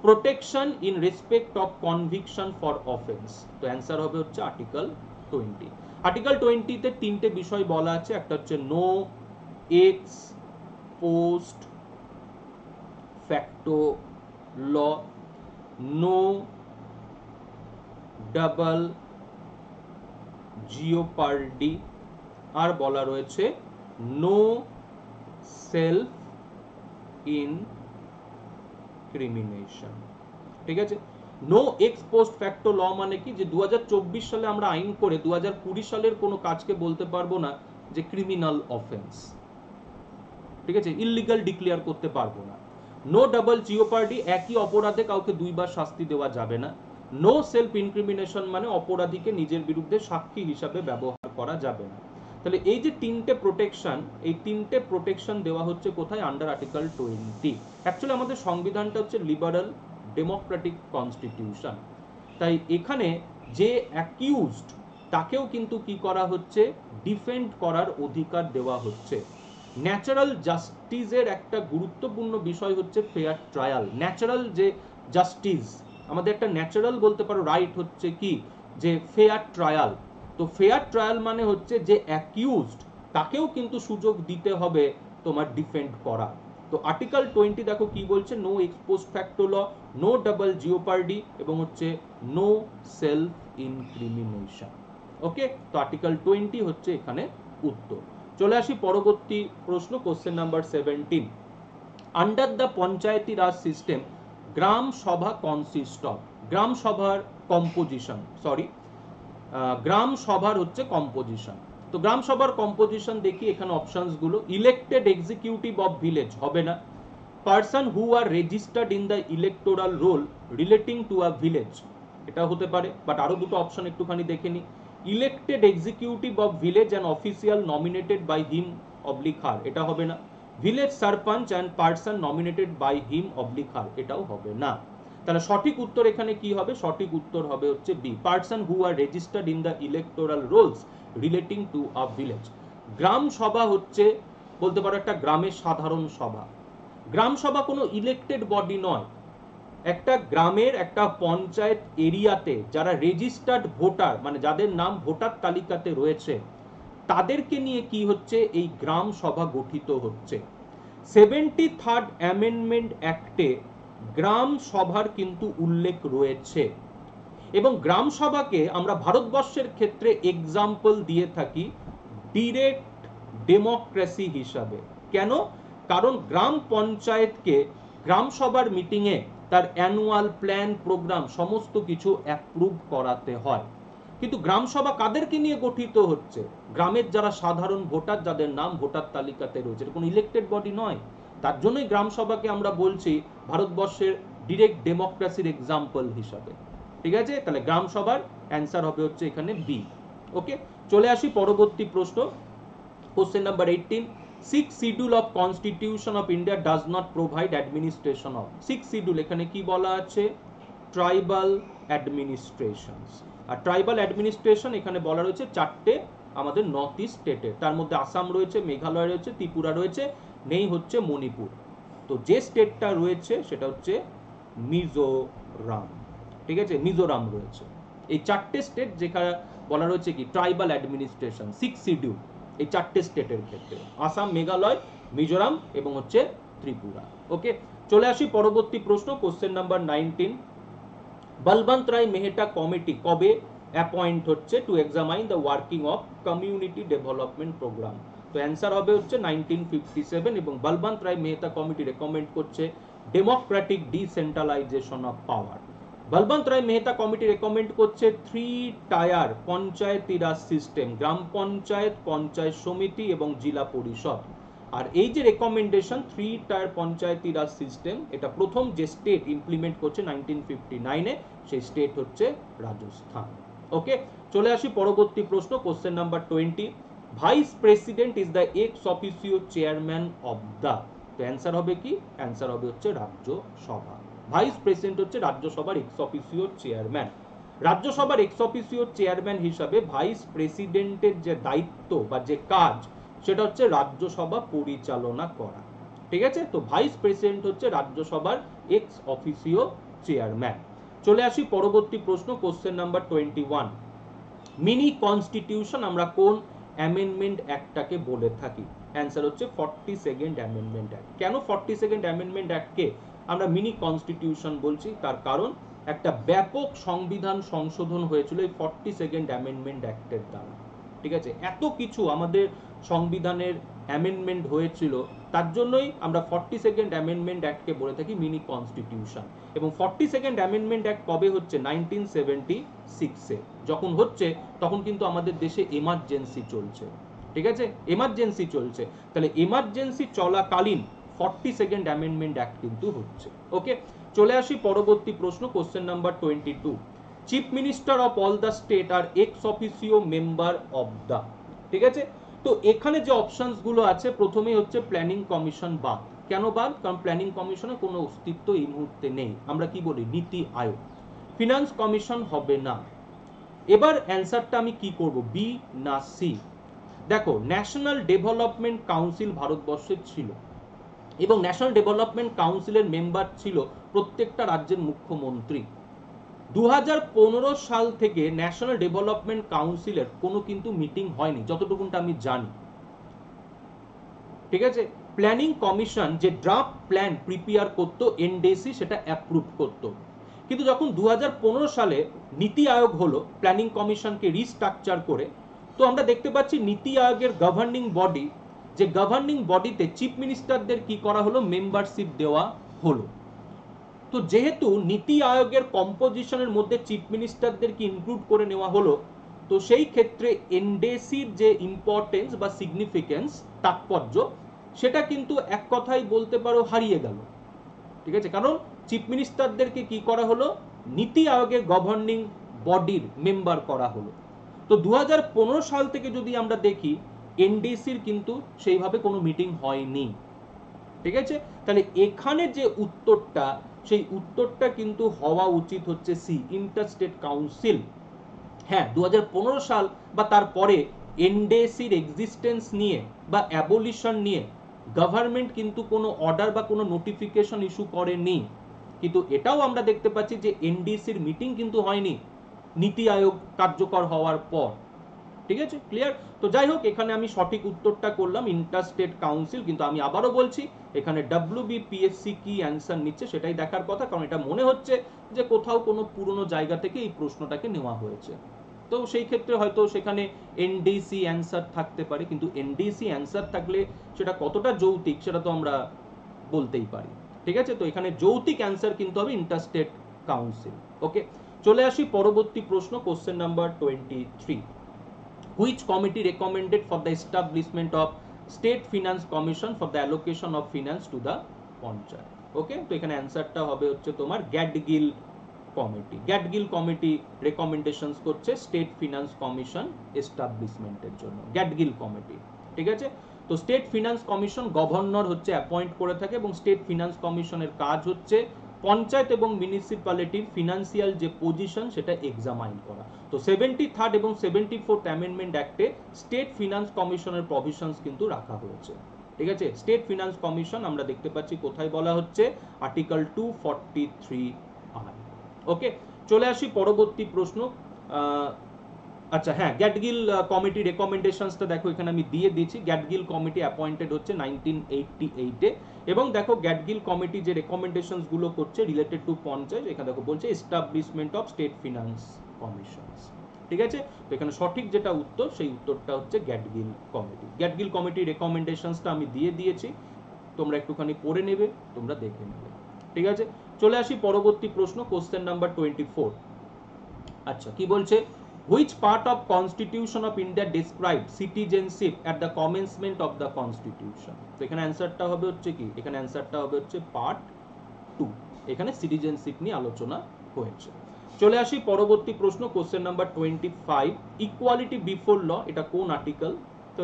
protection in respect of conviction for offence? তো অ্যান্সার হবে হচ্ছে আর্টিকেল 20। আর্টিকেল 20 তে তিনটে বিষয় বলা আছে, একটা হচ্ছে নো এক্স পোস্ট ফ্যাক্টো ল, নো ডাবল জিওপার্ডি, আর বলা রয়েছে নো সেলফ ইনক্রিমিনেশন। ঠিক আছে, নো এক্স পোস্ট ফ্যাক্টো ল মানে কি, যে 2024 সালে আমরা আইন করে 2020 সালের কোনো কাজকে বলতে পারবো না যে ক্রিমিনাল অফেন্স। ঠিক আছে, ইললিগাল ডিক্লেয়ার করতে পারবো না। নো ডাবল জিওপার্ডি, একই অপরাধে কাউকে দুইবার শাস্তি দেওয়া যাবে না। নো সেলফ ইনক্রিমিনেশন মানে অপরাধীকে নিজের বিরুদ্ধে সাক্ষী হিসাবে ব্যবহার করা যাবে না। তাহলে এই যে তিনটে প্রোটেকশন, এই তিনটে প্রোটেকশন দেওয়া হচ্ছে কোথায়? Under article 20। অ্যাকচুয়ালি আমাদের সংবিধানটা হচ্ছে লিবারাল ডেমোক্রেটিক কনস্টিটিউশন, তাই এখানে যে অ্যাকিউজড তাকেও কিন্তু কি করা হচ্ছে? ডিফেন্ড করার অধিকার দেওয়া হচ্ছে। ন্যাচারাল জাস্টিসের একটা গুরুত্বপূর্ণ বিষয় হচ্ছে ফেয়ার ট্রায়াল। ন্যাচারাল যে জাস্টিস, আমাদের একটা ন্যাচারাল বলতে পারো রাইট হচ্ছে কি, যে ফেয়ার ট্রায়াল। তো ফেয়ার ট্রায়াল মানে হচ্ছে যে অ্যাকিউজড তাকেও কিন্তু সুযোগ দিতে হবে তোমার ডিফেন্ড করা। তো আর্টিকেল 20 দেখো কি বলছে, নো এক্স পোস্ট ফ্যাক্টো ল, নো ডাবল জিওপার্ডি এবং হচ্ছে নো সেলফ ইনক্রিমিনেশন। ওকে, তো আর্টিকেল 20 হচ্ছে এখানে উত্তর। চলে আসি পরবর্তী প্রশ্ন, question number 17। Under the panchayati Raj system gram sabha consist of, গ্রাম সভার কম্পোজিশন, সরি গ্রাম সভার হচ্ছে কম্পোজিশন। তো গ্রাম সভার কম্পোজিশন দেখি এখানে অপশনস গুলো, ইলেক্টেড এক্সিকিউটিভ অফ ভিলেজ হবে না, person who are registered in the electoral roll relating to a village, এটা হতে পারে, বাট আরো দুটো অপশন একটুখানি দেখে নি। Elected executive of village and official nominated by him oblique her, এটা হবে না। Village sarpanch and person nominated by him oblique her, এটাও হবে না। তাহলে সঠিক উত্তর এখানে কি হবে? সঠিক উত্তর হবে হচ্ছে B, person who are registered in the electoral rolls relating to a village. Gram Sabha হচ্ছে বলতে পারো একটা গ্রামের সাধারণ সভা। গ্রাম সভা কোনো ইলেক্টেড বডি নয়। একটা গ্রামের একটা পঞ্চায়েত এরিয়াতে যারা রেজিস্টার্ড ভোটার, মানে যাদের নাম ভোটার তালিকাতে রয়েছে, তাদেরকে নিয়ে কি হচ্ছে? এই গ্রাম সভা গঠিত হচ্ছে। 73rd অ্যামেন্ডমেন্ট অ্যাক্টে গ্রাম সভার কিন্তু উল্লেখ রয়েছে, এবং গ্রাম সভাকে আমরা ভারতবর্ষের ক্ষেত্রে এক্সাম্পল দিয়ে থাকি ডিরেক্ট ডেমোক্রেসি হিসাবে। কেন? কারণ গ্রাম পঞ্চায়েতকে গ্রাম সভার মিটিংয়ে তার অ্যানুয়াল প্ল্যান, প্রোগ্রাম সমস্ত কিছু অ্যাপ্রুভ করাতে হয়। কিন্তু গ্রাম সভা কাদেরকে নিয়ে গঠিত হচ্ছে? গ্রামের যারা সাধারণ ভোটার, যাদের নাম ভোটার তালিকাতে রয়েছে, এটা কোনো ইলেক্টেড বডি নয়। তার জন্যই গ্রাম সভাকে আমরা বলছি ভারতবর্ষের ডিরেক্ট ডেমোক্রেসির এক্সাম্পল হিসাবে। ঠিক আছে, তাহলে গ্রাম সভার অ্যান্সার হবে হচ্ছে এখানে বি। ওকে, চলে আসি পরবর্তী প্রশ্ন, question number 18। 6th schedule of constitution of India does not provide administration of. 6th schedule এখানে কি বলা আছে? Tribal administrations. আর ট্রাইবাল অ্যাডমিনিস্ট্রেশন এখানে বলা রয়েছে চারটে আমাদের নর্থ ইস্ট স্টেটের, তার মধ্যে আসাম রয়েছে, মেঘালয় রয়েছে, ত্রিপুরা রয়েছে, নেই হচ্ছে মণিপুর। তো যে স্টেটটা রয়েছে সেটা হচ্ছে মিজোরাম। ঠিক আছে, মিজোরাম রয়েছে। এই চারটে স্টেট যেখানে বলা রয়েছে কি ট্রাইবাল অ্যাডমিনিস্ট্রেশন, 6th শিডিউল, এই চারটে স্টেটের ক্ষেত্রে আসাম, মেঘালয়, মিজোরাম এবং হচ্ছে ত্রিপুরা। ওকে, চলে আসি পরবর্তী প্রশ্ন, question number 19। Balwant Rai Mehta committee কবে অ্যাপয়েন্ট হচ্ছে to examine the working of community development programme? তো অ্যান্সার হবে হচ্ছে 1957, এবং বলবন্ত রায় মেহতা কমিটি রেকমেন্ড করছে democratic decentralisation of power. Balwant Rai Mehta committee recommend করছে 3 টায়ার পঞ্চায়েতি রাজ সিস্টেম, গ্রাম পঞ্চায়েত, পঞ্চায়েত সমিতি এবং জেলা পরিষদ। আর এই যে রেকমেন্ডেশন 3 টায়ার পঞ্চায়েতি রাজ সিস্টেম, এটা প্রথম যে স্টেট ইমপ্লিমেন্ট করছে 1959-এ, সেই স্টেট হচ্ছে রাজস্থান। ওকে, চলে আসি পরবর্তী প্রশ্ন, question number 20। Vice president is the x officio chairman of the. তো অ্যান্সার হবে কি? অ্যান্সার হবে হচ্ছে রাজ্যসভা। ভাইস প্রেসিডেন্ট হচ্ছে রাজ্যসভার এক্স অফিসিও চেয়ারম্যান। রাজ্যসভার এক্স অফিসিও চেয়ারম্যান হিসাবে ভাইস প্রেসিডেন্টের যে দায়িত্ব বা যে কাজ, সেটা হচ্ছে রাজ্যসভা পরিচালনা করা। ঠিক আছে, তো ভাইস প্রেসিডেন্ট হচ্ছে রাজ্যসভার এক্স অফিসিও চেয়ারম্যান। চলে আসি পরবর্তী প্রশ্ন, কোশ্চেন নাম্বার 21। মিনি কনস্টিটিউশন আমরা কোন অ্যামেন্ডমেন্ট অ্যাক্টটাকে বলে থাকি? অ্যান্সার হচ্ছে 42nd অ্যামেন্ডমেন্ট অ্যাক্ট। কেন 42nd অ্যামেন্ডমেন্ট অ্যাক্টকে আমরা মিনি কনস্টিটিউশন বলছি? তার কারণ একটা ব্যাপক সংবিধান সংশোধন হয়েছিল এই 42nd অ্যামেন্ডমেন্ট অ্যাক্টের দ্বারা। ঠিক আছে, এত কিছু আমাদের সংবিধানের অ্যামেন্ডমেন্ট হয়েছিল, তার জন্যই আমরা 42nd অ্যামেন্ডমেন্ট অ্যাক্টকে বলে থাকি মিনি কনস্টিটিউশন। এবং 42nd অ্যামেন্ডমেন্ট অ্যাক্ট কবে হচ্ছে? 1976-এ। যখন হচ্ছে তখন কিন্তু আমাদের দেশে এমার্জেন্সি চলছে। ঠিক আছে, এমার্জেন্সি চলছে, তাহলে এমার্জেন্সি চলাকালীন 42nd অ্যামেন্ডমেন্ট অ্যাক্ট কিন্তু হচ্ছে। ওকে, চলে আসি পরবর্তী প্রশ্ন, question number 22। Chief minister of all the state are ex officio member of the. ঠিক আছে, তো এখানে যে অপশনস গুলো আছে, প্রথমেই হচ্ছে প্ল্যানিং কমিশন বাদ। কেন বাদ? কারণ প্ল্যানিং কমিশনের কোনো অস্তিত্ব এই মুহূর্তে নেই, আমরা কি বলি নীতি আয়োগ। ফিনান্স কমিশন হবে না। এবার অ্যান্সারটা আমি কি করব, বি না সি? দেখো, ন্যাশনাল ডেভেলপমেন্ট কাউন্সিল ভারতবর্ষের ছিল, এবং ন্যাশনাল ডেভেলপমেন্ট কাউন্সিলের মেম্বার ছিল প্রত্যেকটা রাজ্যের মুখ্যমন্ত্রী। 2015 সাল থেকে ন্যাশনাল ডেভেলপমেন্ট কাউন্সিলের কোনো কিন্তু মিটিং হয়নি, যতটুকুনটা আমি জানি। ঠিক আছে, প্ল্যানিং কমিশন যে ড্রাফট প্ল্যান প্রিপেয়ার করতো এনডিসি, সেটা অ্যাপ্রুভ করতো। কিন্তু যখন 2015 সালে নীতি আয়োগ হলো প্ল্যানিং কমিশনকে রিস্ট্রাকচার করে, তো আমরা দেখতে পাচ্ছি নীতি আয়োগের গভর্নিং বডি, যে গভর্নিং বডিতে চিফ মিনিস্টারদের কি করা হলো, মেম্বারশিপ দেওয়া হলো। তো যেহেতু নীতি আয়োগের কম্পোজিশনের মধ্যে চিফ মিনিস্টারদেরকে ইনক্লুড করে নেওয়া হলো, তো সেই ক্ষেত্রে এনডিসির যে ইম্পর্টেন্স বা সিগনিফিকেন্স, তাৎপর্য, সেটা কিন্তু এক কথাই বলতে পারো হারিয়ে গেল। ঠিক আছে, কারণ চিফ মিনিস্টারদেরকে কি করা হলো, নীতি আয়োগের গভর্নিং বডির মেম্বার করা হলো। তো 2015 সাল থেকে যদি আমরা দেখি এনডিসির কিন্তু সেইভাবে কোনো মিটিং হয়নি, ঠিক আছে। তাহলে এখানে যে উত্তরটা, সেই উত্তরটা কিন্তু হওয়া উচিত হচ্ছে সি, ইন্টারস্টেট কাউন্সিল। হ্যাঁ, 2015 সাল বা তারপরে এনডিসির এক্সিস্টেন্স নিয়ে বা অ্যাবলিশন নিয়ে গভর্নমেন্ট কিন্তু কোনো অর্ডার বা কোনো নোটিফিকেশন ইস্যু করেনি, কিন্তু এটাও আমরা দেখতে পাচ্ছি যে এনডিসির মিটিং কিন্তু হয়নি নীতি আয়োগ কার্যকর হওয়ার পর, ঠিক আছে, ক্লিয়ার। তো যাই হোক, এখানে আমি সঠিক উত্তরটা করলাম ইন্টারস্টেট কাউন্সিল, কিন্তু আমি আবারও বলছি এখানে WBPSC কি অ্যান্সার নিচ্ছে সেটাই দেখার কথা, কারণ এটা মনে হচ্ছে যে কোথাও কোনো পুরনো জায়গা থেকে এই প্রশ্নটাকে নেওয়া হয়েছে। তো সেই ক্ষেত্রে হয়তো সেখানে এনডিসি অ্যান্সার থাকতে পারে, কিন্তু এনডিসি অ্যান্সার থাকলে সেটা কতটা যৌক্তিক সেটা তো আমরা বলতেই পারি, ঠিক আছে। তো এখানে যৌক্তিক অ্যান্সার কিন্তু হবে ইন্টারস্টেট কাউন্সিল। ওকে, চলে আসি পরবর্তী প্রশ্ন, question number 23। Which committee recommended for the establishment of State Finance Commission for the allocation of finance to the panchayat? Okay, তো এখানে অ্যান্সারটা হবে হচ্ছে তোমার Gadgil committee. Gadgil committee recommendations করছে স্টেট ফিনান্স কমিশন এস্টাবলিশমেন্টের জন্য, গ্যাডগিল কমিটি, ঠিক আছে। তো স্টেট ফিনান্স কমিশন গভর্নর হচ্ছে অ্যাপয়েন্ট করে থাকে, এবং স্টেট ফিনান্স কমিশনের কাজ হচ্ছে পঞ্চায়েত এবং মিউনিসিপ্যালিটির ফিনান্সিয়াল যে পজিশন সেটা এক্সামাইন করা। তো 73rd এবং 74th অ্যামেন্ডমেন্ট অ্যাক্টে স্টেট ফিনান্স কমিশনের প্রভিশনস কিন্তু রাখা হয়েছে, ঠিক আছে। স্টেট ফিনান্স কমিশন আমরা দেখতে পাচ্ছি কোথায় বলা হচ্ছে, আর্টিকেল 243(i). ওকে, চলে আসি পরবর্তী প্রশ্ন। আচ্ছা হ্যাঁ, গ্যাডগিল কমিটি রেকমেন্ডেশনসটা দেখো এখানে আমি দিয়ে দিয়েছি। গ্যাডগিল কমিটি অ্যাপয়েন্টেড হচ্ছে 1988-এ, এবং দেখো গ্যাডগিল কমিটি যে রেকমেন্ডেশনস গুলো করছে রিলেটেড টু পঞ্চায়েত, এখানে দেখো বলছে establishment of state finance commissions, ঠিক আছে। তো এখানে সঠিক যেটা উত্তর, সেই উত্তরটা হচ্ছে গ্যাডগিল কমিটি। গ্যাডগিল কমিটি রেকমেন্ডেশনসটা আমি দিয়ে দিয়েছি, তোমরা একটুখানি পড়ে নেবে, তোমরা দেখে নেবে, ঠিক আছে। চলে আসি পরবর্তী প্রশ্ন, কোশ্চেন নাম্বার 24। আচ্ছা, কি বলছে, which part of constitution of India described citizenship at the commencement of the constitution? তো এখানে অ্যানসারটা হবে হচ্ছে কি, এখানে অ্যানসারটা হবে হচ্ছে পার্ট 2, এখানে সিটিজেনশিপ নিয়ে আলোচনা হয়েছে। চলে আসি পরবর্তী প্রশ্ন, question number 25, equality before law, এটা কোন আর্টিকেল? তো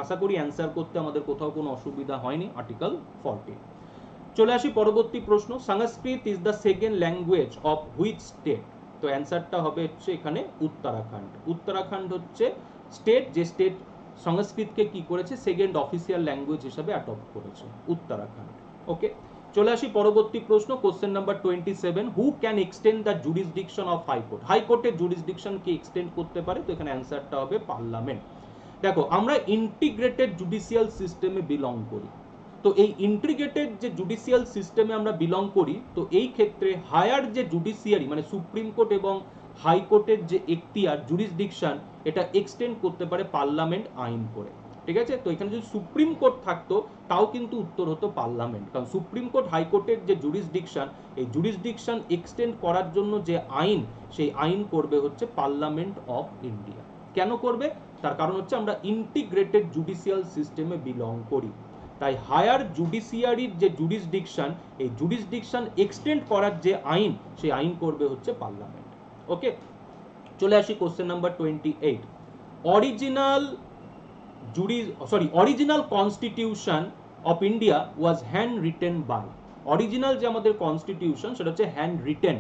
আশা করি অ্যানসার করতে আমাদের কোথাও কোনো অসুবিধা হয়নি, আর্টিকেল 40। চলে আসি পরবর্তী প্রশ্ন, Sanskrit is the second language of which state? তো অ্যানসারটা হবে হচ্ছে এখানে উত্তরাখণ্ড। উত্তরাখণ্ড হচ্ছে স্টেট, যে স্টেট সংস্কৃতকে কি করেছে, সেকেন্ড অফিসিয়াল ল্যাঙ্গুয়েজ হিসেবে অ্যাডপ্ট করেছে, উত্তরাখণ্ড। ওকে, চলে আসি পরবর্তী প্রশ্ন, question number 27, who can extend the jurisdiction of high court? হাইকোর্টের জুরিসডিকশন কি এক্সটেন্ড করতে পারে? তো এখানে অ্যানসারটা হবে পার্লামেন্ট। দেখো, আমরা ইন্টিগ্রেটেড জুডিশিয়াল সিস্টেমে বিলং করি, তো এই ইন্টিগ্রেটেড যে জুডিশিয়াল সিস্টেমে আমরা বিলং করি, তো এই ক্ষেত্রে হায়ার যে জুডিশিয়ারি মানে সুপ্রিম কোর্ট এবং হাইকোর্টের যে এখতিয়ার জুরিসডিকশন, এটা এক্সটেন্ড করতে পারে পার্লামেন্ট আইন করে, ঠিক আছে। তো এখানে যদি সুপ্রিম কোর্ট থাকতো তাও কিন্তু উত্তর হতো পার্লামেন্ট, কারণ সুপ্রিম কোর্ট হাইকোর্টের যে জুরিসডিকশন, এই জুরিসডিকশন এক্সটেন্ড করার জন্য যে আইন, সেই আইন করবে হচ্ছে পার্লামেন্ট অফ ইন্ডিয়া। কেন করবে? তার কারণ হচ্ছে আমরা ইন্টিগ্রেটেড জুডিশিয়াল সিস্টেমে বিলং করি, তাই হায়ার জুডিশিয়ারির যে জুরিসডিকশন, এই জুরিসডিকশন এক্সটেন্ড করার যে আইন, সেই আইন করবে হচ্ছে পার্লামেন্ট। ওকে, চলে আসি question number 28, original constitution of India was hand written by? Original যে আমাদের কনস্টিটিউশন সেটা হচ্ছে হ্যান্ড রিটেন,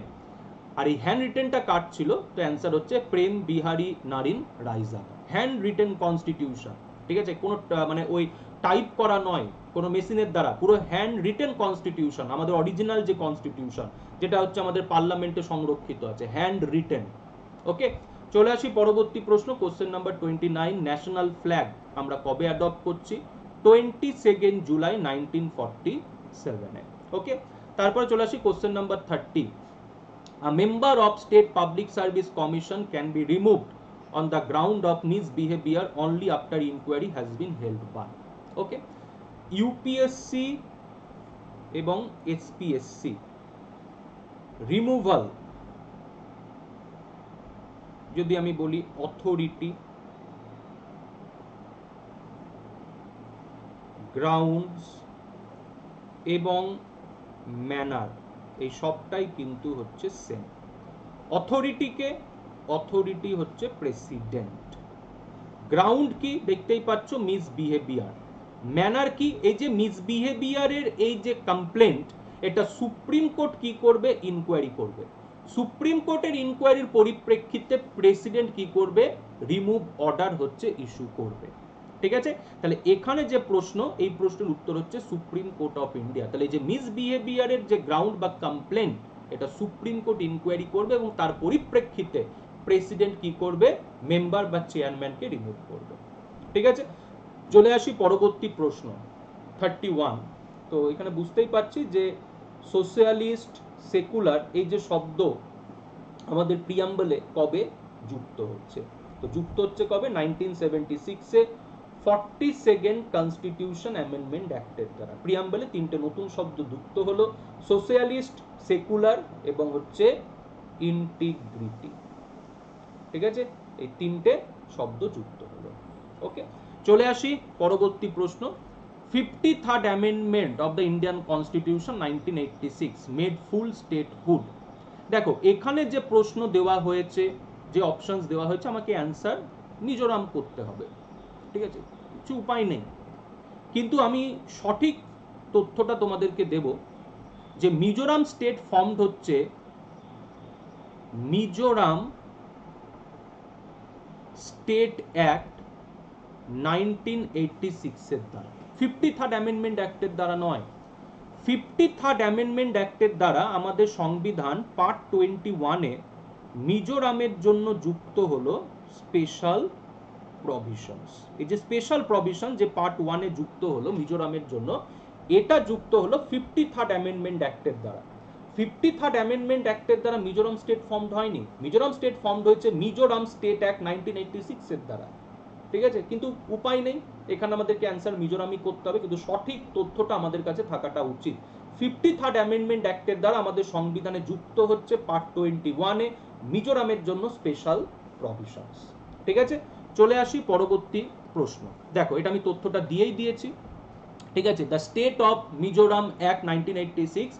আর এই হ্যান্ড রিটেনটা কার ছিল? তো অ্যান্সার হচ্ছে Prem Behari Narain Raizada. Hand written constitution, ঠিক আছে, কোনো মানে ওই টাইপ করা নয় কোনো মেশিনের দ্বারা, পুরো হ্যান্ড রিটেন কনস্টিটিউশন, আমাদের অরিজিনাল যে কনস্টিটিউশন যেটা হচ্ছে আমাদের পার্লামেন্টে সংরক্ষিত আছে, হ্যান্ড রিটেন। ওকে, চলে আসি পরবর্তী প্রশ্ন, কোশ্চেন নাম্বার 29, ন্যাশনাল ফ্ল্যাগ আমরা কবে অ্যাডপ্ট করছি? 22 জুলাই 1947-এ। ওকে, তারপরে চলে আসি question number 30, a member of State Public Service Commission can be removed on the ground of misbehavior only after inquiry has been held by? Okay, UPSC এবং SPSC removal যদি আমি বলি অথরিটি, গ্রাউন্ডস এবং manner, এই সবটাই কিন্তু হচ্ছে same. Authority হচ্ছে প্রেসিডেন্ট, গ্রাউন্ড কি দেখতেই পাচ্ছ, মিসবিহেভিয়ার। ম্যানার কি, এই যে মিসবিহেভিয়ারের এই যে কমপ্লেন্ট, এটা সুপ্রিম কোর্ট কি করবে, ইনকোয়ারি করবে। সুপ্রিম কোর্টের ইনকোয়ারির পরিপ্রেক্ষিতে প্রেসিডেন্ট কি করবে, রিমুভ অর্ডার হচ্ছে ইস্যু করবে। ঠিক আছে, তাহলে এখানে যে প্রশ্ন, এই প্রশ্নের উত্তর হচ্ছে সুপ্রিম কোর্ট অফ ইন্ডিয়া। তাহলে এই যে মিসবিহেভিয়ারের যে গ্রাউন্ড বা কমপ্লেন্ট, এটা সুপ্রিম কোর্ট ইনকোয়ারি করবে এবং তার পরিপ্রেক্ষিতে প্রেসিডেন্ট কি করবে, মেম্বার বা চেয়ারম্যানকে রিমুভ করবে। ঠিক আছে, চলে আসি পরবর্তী প্রশ্ন 31। তো এখানে বুঝতেই পারছি যে সোশ্যালিস্ট, সেকুলার এই যে শব্দ আমাদের প্রিয়াম্বলে কবে যুক্ত হচ্ছে। তো যুক্ত হচ্ছে কবে, 1976 এ 42nd কনস্টিটিউশন অ্যামেন্ডমেন্ট অ্যাক্টের দ্বারা। প্রিয়াম্বলে তিনটে নতুন শব্দ যুক্ত হলো, সোশ্যালিস্ট, সেকুলার এবং হচ্ছে ইন্টিগ্রিটি। ঠিক আছে, এই তিনটে শব্দ যুক্ত হলো। ওকে, চলে আসি পরবর্তী প্রশ্ন। 53rd amendment of the Indian constitution 1986 made full statehood. দেখো এখানে যে প্রশ্ন দেওয়া হয়েছে, যে অপশনস দেওয়া হয়েছে, আমাকে অ্যান্সার মিজোরাম করতে হবে। ঠিক আছে, কিছু উপায় নেই, কিন্তু আমি সঠিক তথ্যটা তোমাদেরকে দেব যে মিজোরাম স্টেট ফর্মড হচ্ছে মিজোরাম স্টেট অ্যাক্ট 1986 এর দ্বারা, 53rd অ্যামেন্ডমেন্ট অ্যাক্টের দ্বারা নয়। 53rd অ্যামেন্ডমেন্ট অ্যাক্টের দ্বারা আমাদের সংবিধান পার্ট 21-এ মিজোরামের জন্য যুক্ত হলো স্পেশাল প্রভিশনস। এই যে স্পেশাল প্রভিশন যে পার্ট 1-এ যুক্ত হলো মিজোরামের জন্য, এটা যুক্ত হলো 53rd অ্যামেন্ডমেন্ট অ্যাক্টের দ্বারা। 53rd অ্যামেন্ডমেন্ট অ্যাক্টের দ্বারা মিজোরাম স্টেট ফর্মড হয়নি, মিজোরাম স্টেট ফর্মড হয়েছে মিজোরাম স্টেট অ্যাক্ট 1986 এর দ্বারা। ঠিক আছে, কিন্তু উপায় নেই, এখানে আমাদেরকে অ্যান্সার মিজোরামই করতে হবে, কিন্তু সঠিক তথ্যটা আমাদের কাছে থাকাটা উচিত। 53rd অ্যামেন্ডমেন্ট অ্যাক্টের দ্বারা আমাদের সংবিধানে যুক্ত হচ্ছে পার্ট 21-এ মিজোরামের জন্য স্পেশাল প্রভিশনস। ঠিক আছে, চলে আসি পরবর্তী প্রশ্ন। দেখো এটা আমি তথ্যটা দিয়েই দিয়েছি। ঠিক আছে, the state of Mizoram act 1986,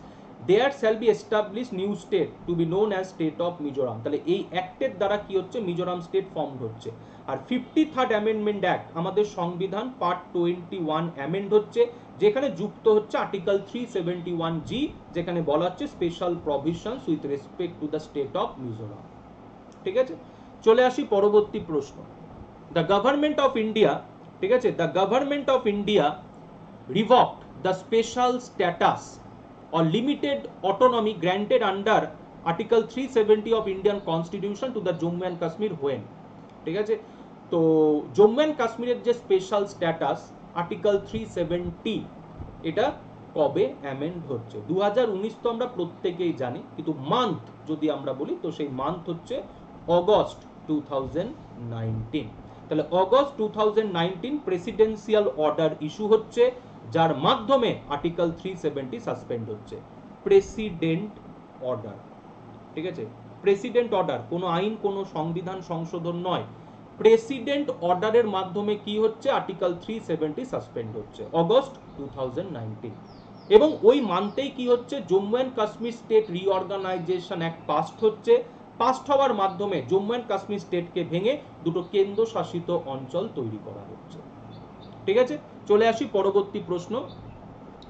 there shall be establish new state to be known as state of Mizoram. তাহলে এই অ্যাক্টের দ্বারা কি হচ্ছে, মিজোরাম স্টেট ফর্মড হচ্ছে। আর 53rd অ্যামেন্ডমেন্ট অ্যাক্ট আমাদের সংবিধান পার্ট 21 অ্যামেন্ড হচ্ছে, যেখানে যুক্ত হচ্ছে আর্টিকেল 371G, যেখানে বলা হচ্ছে special provisions with respect to the state of Mizoram. ঠিক আছে, চলে আসি পরবর্তী প্রশ্ন। দ্য গভর্নমেন্ট অফ ইন্ডিয়া, ঠিক আছে, the government of India revoked the special status or limited autonomy granted under Article 370 of Indian Constitution to the Jammu and Kashmir when? ঠিক আছে, তো জম্মু অ্যান্ড কাশ্মীরের যে স্পেশাল স্ট্যাটাস আর্টিকেল 370, এটা কবে amend হচ্ছে? 2019 তো আমরা প্রত্যেকেই জানি, কিন্তু মান্থ যদি আমরা বলি তো সেই মান্থ হচ্ছে অগস্ট 2019। তাহলে অগস্ট 2019 প্রেসিডেন্সিয়াল অর্ডার ইস্যু হচ্ছে, যার মাধ্যমে আর্টিকেল 370 সাসপেন্ড হচ্ছে। প্রেসিডেন্ট অর্ডার, ঠিক আছে, প্রেসিডেন্ট অর্ডার, কোনো আইন, কোনো সংবিধান সংশোধন নয়। প্রেসিডেন্ট অর্ডারের মাধ্যমে কি হচ্ছে, আর্টিকেল 370 সাসপেন্ড হচ্ছে অগস্ট 2019। এবং ওই মানতেই কি হচ্ছে, Jammu and Kashmir state reorganisation act past হচ্ছে। পাস্ট হওয়ার মাধ্যমে জম্মু অ্যান্ড কাশ্মীর স্টেটকে ভেঙে দুটো কেন্দ্রশাসিত অঞ্চল তৈরি করা হচ্ছে। ঠিক আছে, চলে আসি পরবর্তী প্রশ্ন,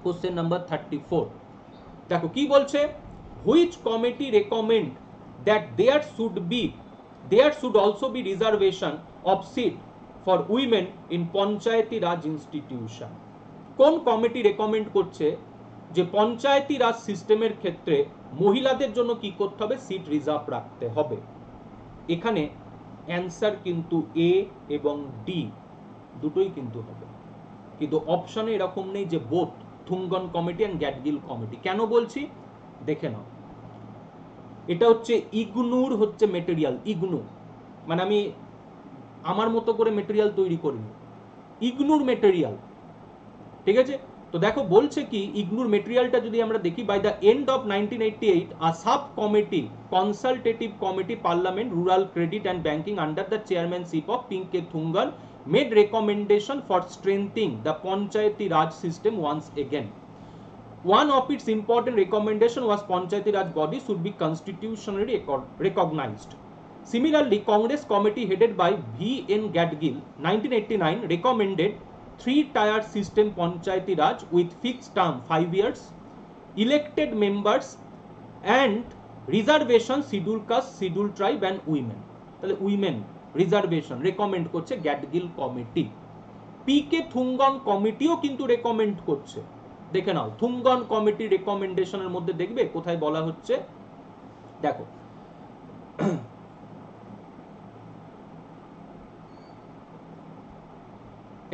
কোশ্চেন নাম্বার 34। দেখো কি বলছে, which committee recommend that there should also be reservation of seat for women in Panchayati Raj institution. কোন কমিটি রেকমেন্ড করছে যে পঞ্চায়েতি রাজ সিস্টেমের ক্ষেত্রে মহিলাদের জন্য কি করতে হবে, সিট রিজার্ভ রাখতে হবে? এখানে অ্যান্সার কিন্তু এ এবং ডি দুটোই কিন্তু হবে, কিন্তু অপশনে এরকম নেই যে both Thungon committee and Gadgil committee. কেন বলছি দেখে নাও, এটা হচ্ছে ইগনুর হচ্ছে মেটেরিয়াল, ইগনু মানে আমি আমার মতো করে মেটেরিয়াল তৈরি করিনি, ইগনুর মেটেরিয়াল। ঠিক আছে, তো দেখো বলছে কি, ইগনুর মেটেরিয়ালটা যদি আমরা দেখি, by the end of 1988 a sub committee consultative committee parliament rural credit and banking under the chairmanship of P K Thungon made recommendation for strengthening the Panchayati Raj system once again. One of its important recommendation was Panchayati Raj body should be constitutionally recognized. Similarly, Congress committee headed by V.N. Gadgil 1989 recommended 3-tier system Panchayati Raj with fixed term 5 years, elected members and reservation scheduled caste, scheduled tribe and women. তাহলে women reservation recommend করছে Gadgil committee. পিকে থুঙ্গন কমিটিও কিন্তু recommend করছে। দেখে নাও থুঙ্গন committee রেকমেন্ডেশনের মধ্যে দেখবে কোথায় বলা হচ্ছে, দেখো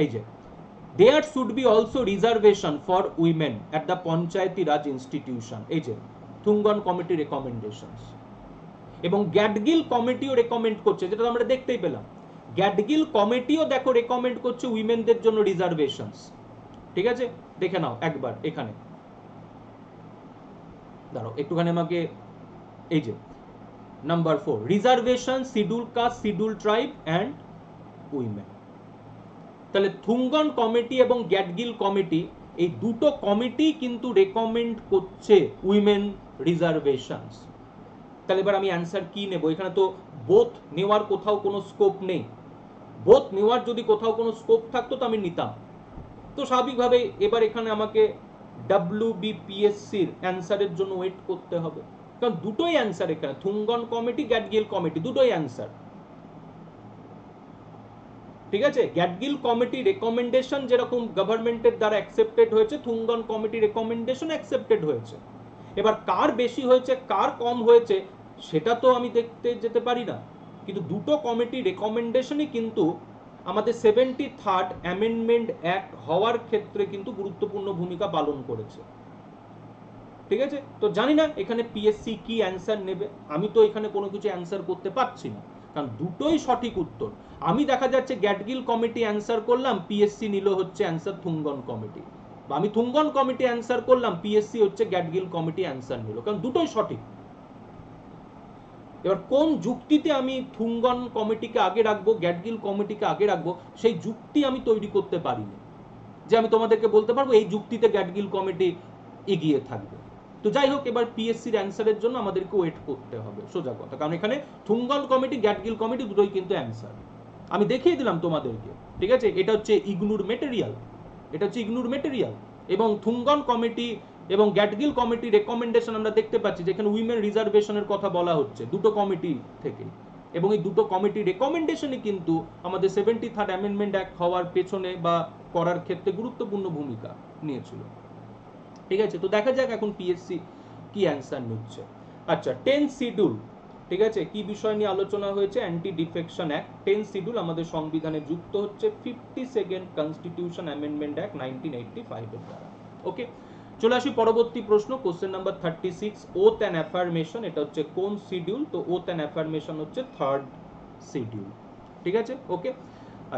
এই যে there should be also reservation for women at the Panchayati Raj institution, এই যে থুঙ্গন কমিটি রেকমেন্ডেশনস। এবং গ্যাডগিল কমিটিও রেকমেন্ড করছে, যেটা আমরা দেখতেই পেলাম, গ্যাডগিল কমিটিও দেখো রেকমেন্ড করছে উইমেনদের জন্য রিজার্ভেশনস। ঠিক আছে, দেখে নাও একবার এখানে, দাঁড়াও একটুখানি আমাকে, এই যে number 4 reservation schedule caste, schedule tribe and women. তাহলে থুঙ্গন কমিটি এবং গ্যাডগিল কমিটি এই দুটো কমিটি কিন্তু রেকমেন্ড করছে উইমেন রিজার্ভেশনস। তাহলে এবার আমি অ্যান্সার কি নেব? এখানে তো বোথ নেওয়ার কোথাও কোনো স্কোপ নেই। বোথ নেওয়ার যদি কোথাও কোনো স্কোপ থাকতো তো আমি নিতাম। তো স্বাভাবিকভাবে এবার এখানে আমাকে WBPSCর অ্যান্সারের জন্য ওয়েট করতে হবে, কারণ দুটোই অ্যান্সার এখানে, থুঙ্গন কমিটি গ্যাডগিল কমিটি দুটোই অ্যান্সার। ঠিক আছে, গ্যাডগিল কমিটি রেকমেন্ডেশন যেরকম গভর্নমেন্টের দ্বারা অ্যাকসেপ্টেড হয়েছে, থুঙ্গন কমিটি রেকমেন্ডেশন অ্যাকসেপ্টেড হয়েছে। এবার কার বেশি হয়েছে কার কম হয়েছে সেটা তো আমি দেখতে যেতে পারি না, কিন্তু দুটো কমিটি রেকমেন্ডেশনই কিন্তু আমাদের 73rd অ্যামেন্ডমেন্ট অ্যাক্ট হওয়ার ক্ষেত্রে কিন্তু গুরুত্বপূর্ণ ভূমিকা পালন করেছে। ঠিক আছে, তো জানি না এখানে পিএসসি কি অ্যান্সার নেবে, আমি তো এখানে কোনো কিছু অ্যান্সার করতে পারছি না, কারণ দুটোই সঠিক উত্তর। আমি দেখা যাচ্ছে গ্যাডগিল কমিটি অ্যান্সার করলাম, পিএসসি নিল হচ্ছে অ্যান্সার থুঙ্গন কমিটি, বা আমি থুঙ্গন কমিটি অ্যান্সার করলাম, পিএসসি হচ্ছে গ্যাডগিল কমিটি অ্যান্সার নিল, কারণ দুটোই সঠিক। এবার কোন যুক্তিতে আমি থুঙ্গন কমিটিকে আগে রাখবো, গ্যাডগিল কমিটিকে আগে রাখবো, সেই যুক্তি আমি তৈরি করতে পারিনি যে আমি তোমাদেরকে বলতে পারবো এই যুক্তিতে গ্যাডগিল কমিটি এগিয়ে থাকবে। তো যাই হোক, এবার পিএসসির অ্যান্সারের জন্য আমাদেরকে ওয়েট করতে হবে, সোজা কথা, কারণ এখানে থুঙ্গন কমিটি গ্যাডগিল কমিটি দুটোই কিন্তু অ্যান্সার। আমি দেখিয়ে দিলাম তোমাদেরকে। ঠিক আছে, এটা হচ্ছে ইগনুর মেটেরিয়াল, এটা হচ্ছে ইগনুর মেটেরিয়াল। এবং থুঙ্গন কমিটি এবং গ্যাডগিল কমিটি রেকমেন্ডেশন আমরা দেখতে পাচ্ছি যেখানে উইমেন রিজার্ভেশনের কথা বলা হচ্ছে দুটো কমিটি থেকে, এবং এই দুটো কমিটি রেকমেন্ডেশনই কিন্তু আমাদের 73rd অ্যামেন্ডমেন্ট অ্যাক্ট হওয়ার পেছনে বা করার ক্ষেত্রে গুরুত্বপূর্ণ ভূমিকা নিয়েছিল। ঠিক আছে, তো দেখা যাক এখন পিএসসি কি অ্যান্সার নিচ্ছে। আচ্ছা, 10th শিডিউল, ঠিক আছে, কি বিষয় নিয়ে আলোচনা হয়েছে? Anti defection act. 10th schedule আমাদের সংবিধানে যুক্ত হচ্ছে 52nd কনস্টিটিউশন অ্যামেন্ডমেন্ট অ্যাক্ট 1985 এর দ্বারা। ওকে, চলে আসি পরবর্তী প্রশ্ন, question number 36, oath and affirmation, এটা হচ্ছে কোন শিডিউল? তো ওথ অ্যান্ড অ্যাফার্মেশন হচ্ছে 3rd শিডিউল। ঠিক আছে, ওকে।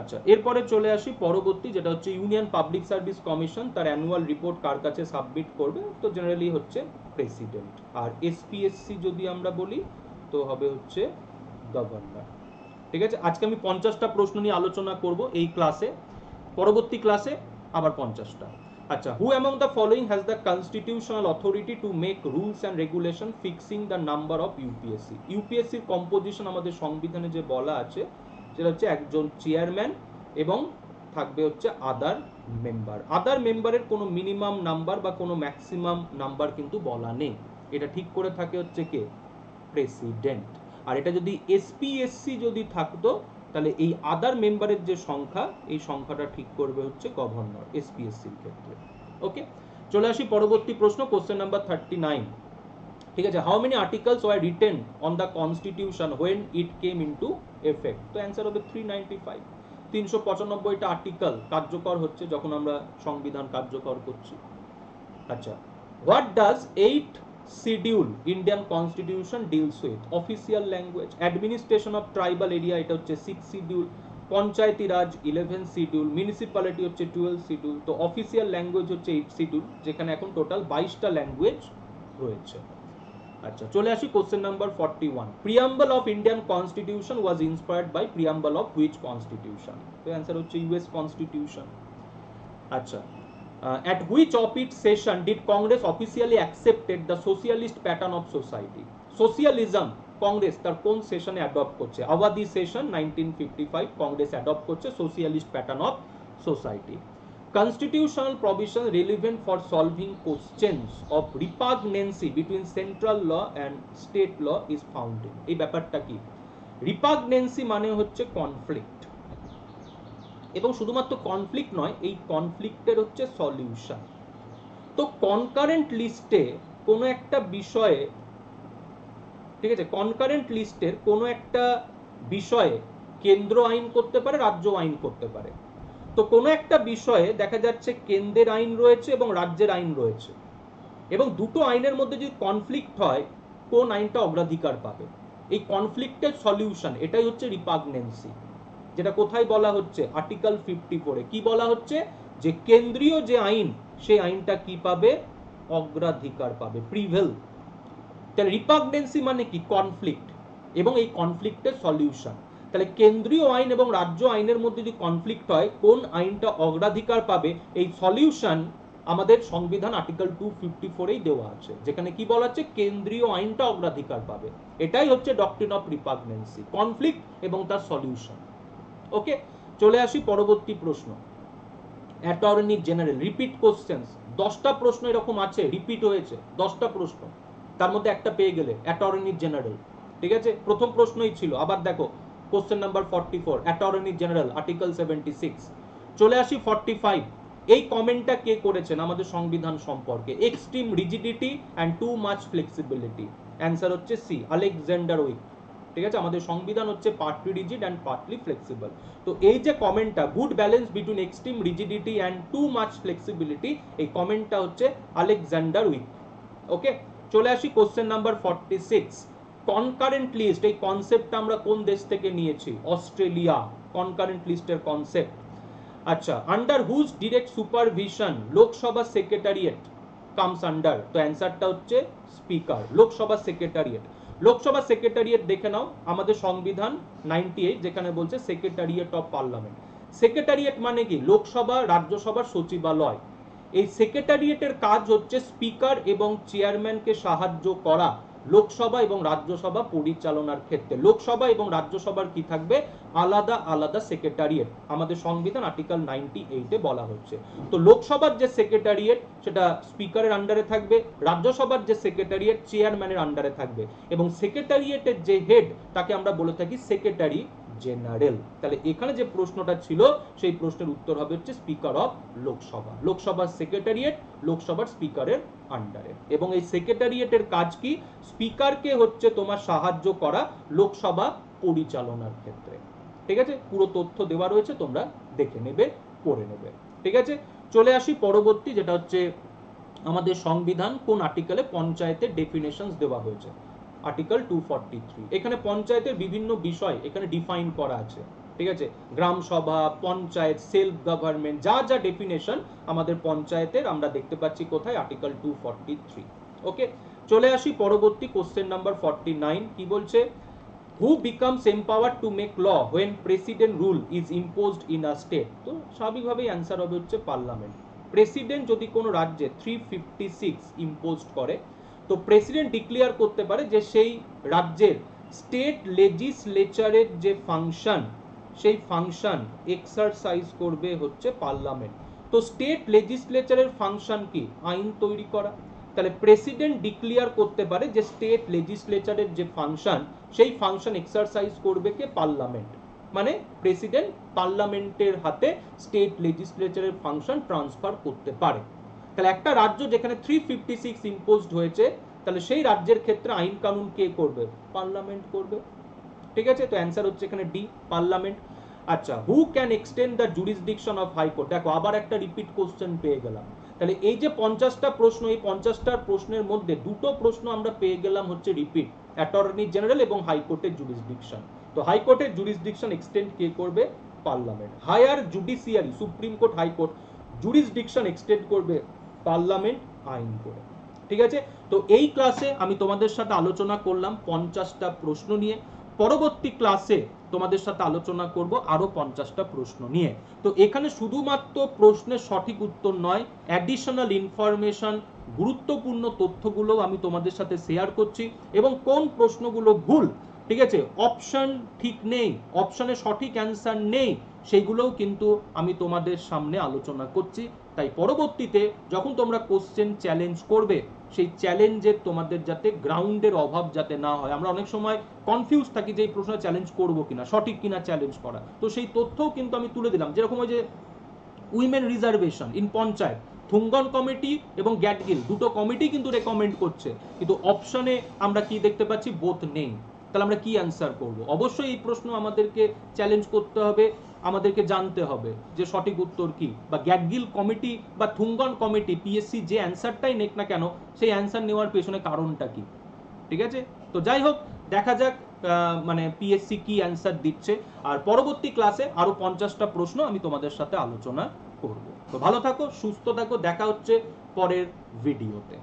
আচ্ছা, এরপরে চলে আসি পরবর্তী, যেটা হচ্ছে ইউনিয়ন পাবলিক সার্ভিস কমিশন তার অ্যানুয়াল রিপোর্ট কার কাছে সাবমিট করবে? তো জেনারেলি হচ্ছে প্রেসিডেন্ট। আর এসপিএসসি যদি আমরা বলি তো হবে হচ্ছে গভর্নর। ঠিক আছে, আজকে আমি 50টা প্রশ্ন নিয়ে আলোচনা করব এই ক্লাসে, পরবর্তী ক্লাসে আবার 50টা। আচ্ছা, who among the following has the constitutional authority to make rules and regulation fixing the number of UPSC? ইউপিএসসির কম্পোজিশন আমাদের সংবিধানে যে বলা আছে সেটা হচ্ছে একজন চেয়ারম্যান এবং থাকবে হচ্ছে আদার মেম্বার। আদার মেম্বারের কোনো মিনিমাম নাম্বার বা কোনো ম্যাক্সিমাম নাম্বার কিন্তু বলা নেই, এটা ঠিক করে থাকে হচ্ছে কে? প্রেসিডেন্ট। আর এটা যদি এসপিএসসি যদি থাকতো তাহলে এই আদার মেম্বারের যে সংখ্যা, এই সংখ্যাটা ঠিক করবে হচ্ছে গভর্নর এসপিএসসির ক্ষেত্রে। ওকে, চলে আসি পরবর্তী প্রশ্ন, কোশ্চেন নাম্বার 39। ঠিক আছে, how many articles were written on the constitution when it came into effect? তো অ্যান্সার হবে 395। 395টা আর্টিকেল কার্যকর হচ্ছে যখন আমরা সংবিধান কার্যকর করছি। আচ্ছা, what does 8th schedule Indian constitution deals with? Official language, administration of tribal area, এটা হচ্ছে 6th শিডিউল, পঞ্চায়েতি রাজ 11th শিডিউল, মিউনিসিপ্যালিটি হচ্ছে 12th শিডিউল। তো অফিসিয়াল ল্যাঙ্গুয়েজ হচ্ছে 8th শিডিউল, যেখানে এখন টোটাল 22টা ল্যাঙ্গুয়েজ রয়েছে। আচ্ছা, চলে আসি question number 41। Preamble of Indian constitution was inspired by preamble of which constitution? তো অ্যান্সার হচ্ছে ইউএস কনস্টিটিউশন। আচ্ছা, at which of its session did Congress officially accepted the socialist pattern of society? Socialism Congress তার কোন সেশনে adopt করছে? Awadhi session 1955 Congress adopt করছে socialist pattern of society. Constitutional provision relevant for solving questions of repugnancy between central law and state law is found in। এই ব্যাপারটা কি? রিপাগনেন্সি মানে হচ্ছে কনফ্লিক্ট, এবং শুধুমাত্র কনফ্লিক্ট নয়, এই কনফ্লিক্টের হচ্ছে সলিউশন। তো কনকারেন্ট লিস্টে কোনো একটা বিষয়ে, ঠিক আছে, কনকারেন্ট লিস্টের কোনো একটা বিষয়ে কেন্দ্র আইন করতে পারে, রাজ্য আইন করতে পারে। তো কোনো একটা বিষয়ে দেখা যাচ্ছে কেন্দ্রের আইন রয়েছে এবং রাজ্যের আইন রয়েছে, এবং দুটো আইনের মধ্যে যদি কনফ্লিক্ট হয়, কোন আইনটা অগ্রাধিকার পাবে? এই কনফ্লিক্টের সলিউশন, এটাই হচ্ছে রিপাগনেন্সি, যেটা কোথায় বলা হচ্ছে? আর্টিকেল 54-এ কি বলা হচ্ছে? যে কেন্দ্রীয় যে আইন, সেই আইনটা কি পাবে? অগ্রাধিকার পাবে, প্রিভেল। তাহলে রিপাগনেন্সি মানে কি? কনফ্লিক্ট, এবং এই কনফ্লিক্টের সলিউশন। তাহলে কেন্দ্রীয় আইন এবং রাজ্য আইনের মধ্যে যদি কনফ্লিক্ট হয়, কোন আইনটা অগ্রাধিকার পাবে, এই সলিউশন আমাদের সংবিধান আর্টিকেল 254-এই দেওয়া আছে, যেখানে কি বলা আছে? কেন্দ্রীয় আইনটা অগ্রাধিকার পাবে। এটাই হচ্ছে ডক্ট্রিন অফ রিপাগনেন্সি, কনফ্লিক্ট এবং তার সলিউশন। ওকে, চলে আসি পরবর্তী প্রশ্ন। অ্যাটর্নি জেনারেল রিপিট কোশ্চেন্স, 10টা প্রশ্ন এরকম আছে রিপিট হয়েছে, 10টা প্রশ্ন, তার মধ্যে একটা পেয়ে গেলে অ্যাটর্নি জেনারেল। ঠিক আছে, প্রথম প্রশ্নই ছিল। আবার দেখো question number 44, attorney general article 76। চলে আসি 45। এই কমেন্টটা কে করেছেন আমাদের সংবিধান সম্পর্কে? Extreme rigidity and too much flexibility. Answer হচ্ছে সি, আলেকজান্ডার উইক। ঠিক আছে, আমাদের সংবিধান হচ্ছে partly rigid and partly flexible. তো এই যে কমেন্টটা, good balance between extreme rigidity and too much flexibility, এই কমেন্টটা হচ্ছে আলেকজান্ডার উইক। ওকে, চলে আসি কোশ্চেন নাম্বার 46। কনকারেন্ট লিস্ট, এই কনসেপ্টটা আমরা কোন দেশ থেকে নিয়েছি? অস্ট্রেলিয়া। কনকারেন্ট লিস্টের কনসেপ্ট। আচ্ছা, under whose direct supervision Lok Sabha secretariat comes under? তো অ্যান্সারটা হচ্ছে speaker, Lok Sabha secretariat. Lok Sabha secretariat দেখে নাও, আমাদের সংবিধান 98 যেখানে বলছে সেক্রেটারিয়েট অফ পার্লামেন্ট। সেক্রেটারিয়েট মানে কি? লোকসভা রাজ্যসভার সচিবালয়। এই সেক্রেটারিয়েটের কাজ হচ্ছে স্পিকার এবং চেয়ারম্যানকে সাহায্য করা লোকসভা এবং রাজ্যসভা পরিচালনার ক্ষেত্রে। লোকসভা এবং রাজ্যসভার কি থাকবে? আলাদা আলাদা সেক্রেটারিয়েট, আমাদের সংবিধান আর্টিকেল 98-এ বলা হচ্ছে। তো লোকসভার যে সেক্রেটারিয়েট সেটা স্পিকারের আন্ডারে থাকবে, রাজ্যসভার যে সেক্রেটারিয়েট চেয়ারম্যানের আন্ডারে থাকবে, এবং সেক্রেটারিয়েটের যে হেড তাকে আমরা বলে থাকি সেক্রেটারি জেনারেল। তাহলে এখানে যে প্রশ্নটা ছিল সেই প্রশ্নের উত্তর হবে হচ্ছে স্পিকার অফ লোকসভা। লোকসভার সেক্রেটারিয়েট লোকসভার স্পিকারের আন্ডারে, এবং এই সেক্রেটারিয়েটের কাজ কি? স্পিকারকে হচ্ছে তোমার সাহায্য করা লোকসভা পরিচালনার ক্ষেত্রে। ঠিক আছে, পুরো তথ্য দেওয়া রয়েছে, তোমরা দেখে নেবে, পড়ে নেবে। ঠিক আছে, চলে আসি পরবর্তী, যেটা হচ্ছে আমাদের সংবিধান কোন আর্টিকেলে পঞ্চায়েতের ডেফিনেশনস দেওয়া হয়েছে? আর্টিকেল 243। এখানে পঞ্চায়েতের বিভিন্ন বিষয় এখানে ডিফাইন করা আছে। ঠিক আছে, গ্রাম সভা, পঞ্চায়েত, সেলফ গভর্নমেন্ট, যা যা ডেফিনেশন আমাদের পঞ্চায়েতের আমরা দেখতে পাচ্ছি কোথায়? আর্টিকেল 243। ওকে, চলে আসি পরবর্তী কোশ্চেন নাম্বার 49। কি বলছে? Who becomes empowered to make law when president rule is imposed in a state? তো স্বাভাবিকভাবেই অ্যান্সার হবে হচ্ছে পার্লামেন্ট। প্রেসিডেন্ট যদি কোনো রাজ্যে 356 ইম্পোজড করে, তো প্রেসিডেন্ট ডিক্লেয়ার করতে পারে যে সেই রাজ্যের স্টেট লেজিসলেচারের যে ফাংশন, সেই ফাংশন এক্সারসাইজ করবে হচ্ছে পার্লামেন্ট। তো স্টেট লেজিসলেচারের ফাংশন কি? আইন তৈরি করা। তাহলে প্রেসিডেন্ট ডিক্লেয়ার করতে পারে যে স্টেট লেজিসলেচারের যে ফাংশন, সেই ফাংশন এক্সারসাইজ করবে কে? পার্লামেন্ট। মানে প্রেসিডেন্ট পার্লামেন্টের হাতে স্টেট লেজিসলেচারের ফাংশন ট্রান্সফার করতে পারে। তাহলে একটা রাজ্য যেখানে 356 ইম্পোজড হয়েছে, তাহলে সেই রাজ্যের ক্ষেত্রে আইন কানুন কে করবে? পার্লামেন্ট করবে। ঠিক আছে, তো অ্যান্সার হচ্ছে এখানে ডি, পার্লামেন্ট। আচ্ছা, who can extend the jurisdiction of high court? দেখো আবার একটা রিপিট কোশ্চেন পেয়ে গেলাম। তাহলে এই যে 50টা প্রশ্ন, এই 50টা প্রশ্নের মধ্যে দুটো প্রশ্ন আমরা পেয়ে গেলাম হচ্ছে রিপিট, অ্যাটর্নি জেনারেল এবং হাইকোর্টের জুরিসডিকশন। তো হাইকোর্টের জুরিসডিকশন এক্সটেন্ড কে করবে? Parliament. Higher judiciary, supreme court, high court, jurisdiction extend করবে পার্লামেন্ট আইন করে। ঠিক আছে, তো এই ক্লাসে আমি তোমাদের সাথে আলোচনা করলাম 50টা প্রশ্ন নিয়ে। পরবর্তী ক্লাসে তোমাদের সাথে আলোচনা করব আরো 50টা প্রশ্ন নিয়ে। তো এখানে শুধুমাত্র প্রশ্নের সঠিক উত্তর নয়, অ্যাডিশনাল ইনফরমেশন, গুরুত্বপূর্ণ তথ্যগুলো আমি তোমাদের সাথে শেয়ার করছি, এবং কোন প্রশ্নগুলো ভুল, ঠিক আছে, অপশন ঠিক নেই, অপশনে সঠিক অ্যান্সার নেই, সেইগুলোও কিন্তু আমি তোমাদের সামনে আলোচনা করছি। তাই পরবর্তীতে যখন তোমরা কোশ্চেন চ্যালেঞ্জ করবে, সেই চ্যালেঞ্জের তোমাদের যাতে গ্রাউন্ডের অভাব যাতে না হয়। আমরা অনেক সময় কনফিউজ থাকি যে এই প্রশ্ন চ্যালেঞ্জ করবো কিনা, সঠিক কিনা চ্যালেঞ্জ করা, তো সেই তথ্যও কিন্তু আমি তুলে দিলাম। যেরকম ওই যে women reservation in panchayat, Thungon committee এবং গ্যাটগিল দুটো কমিটি কিন্তু রেকমেন্ড করছে, কিন্তু অপশনে আমরা কি দেখতে পাচ্ছি, বোথ নেই। তাহলে আমরা কি অ্যান্সার করব? অবশ্যই এই প্রশ্ন আমাদেরকে চ্যালেঞ্জ করতে হবে, আমাদেরকে জানতে হবে যে সঠিক উত্তর কি, বা গ্যাটগিল কমিটি বা থুঙ্গন কমিটি, পিএসসি যে অ্যান্সারটাই নেক না কেন, সেই অ্যান্সার নেওয়ার পেছনে কারণটা কি, ঠিক আছে? তো যাই হোক, দেখা যাক মানে পিএসসি কি অ্যান্সার দিচ্ছে, আর পরবর্তী ক্লাসে আরো 50টা প্রশ্ন আমি তোমাদের সাথে আলোচনা করব। তো ভালো থাকো, সুস্থ থাকো, দেখা হচ্ছে পরের ভিডিওতে।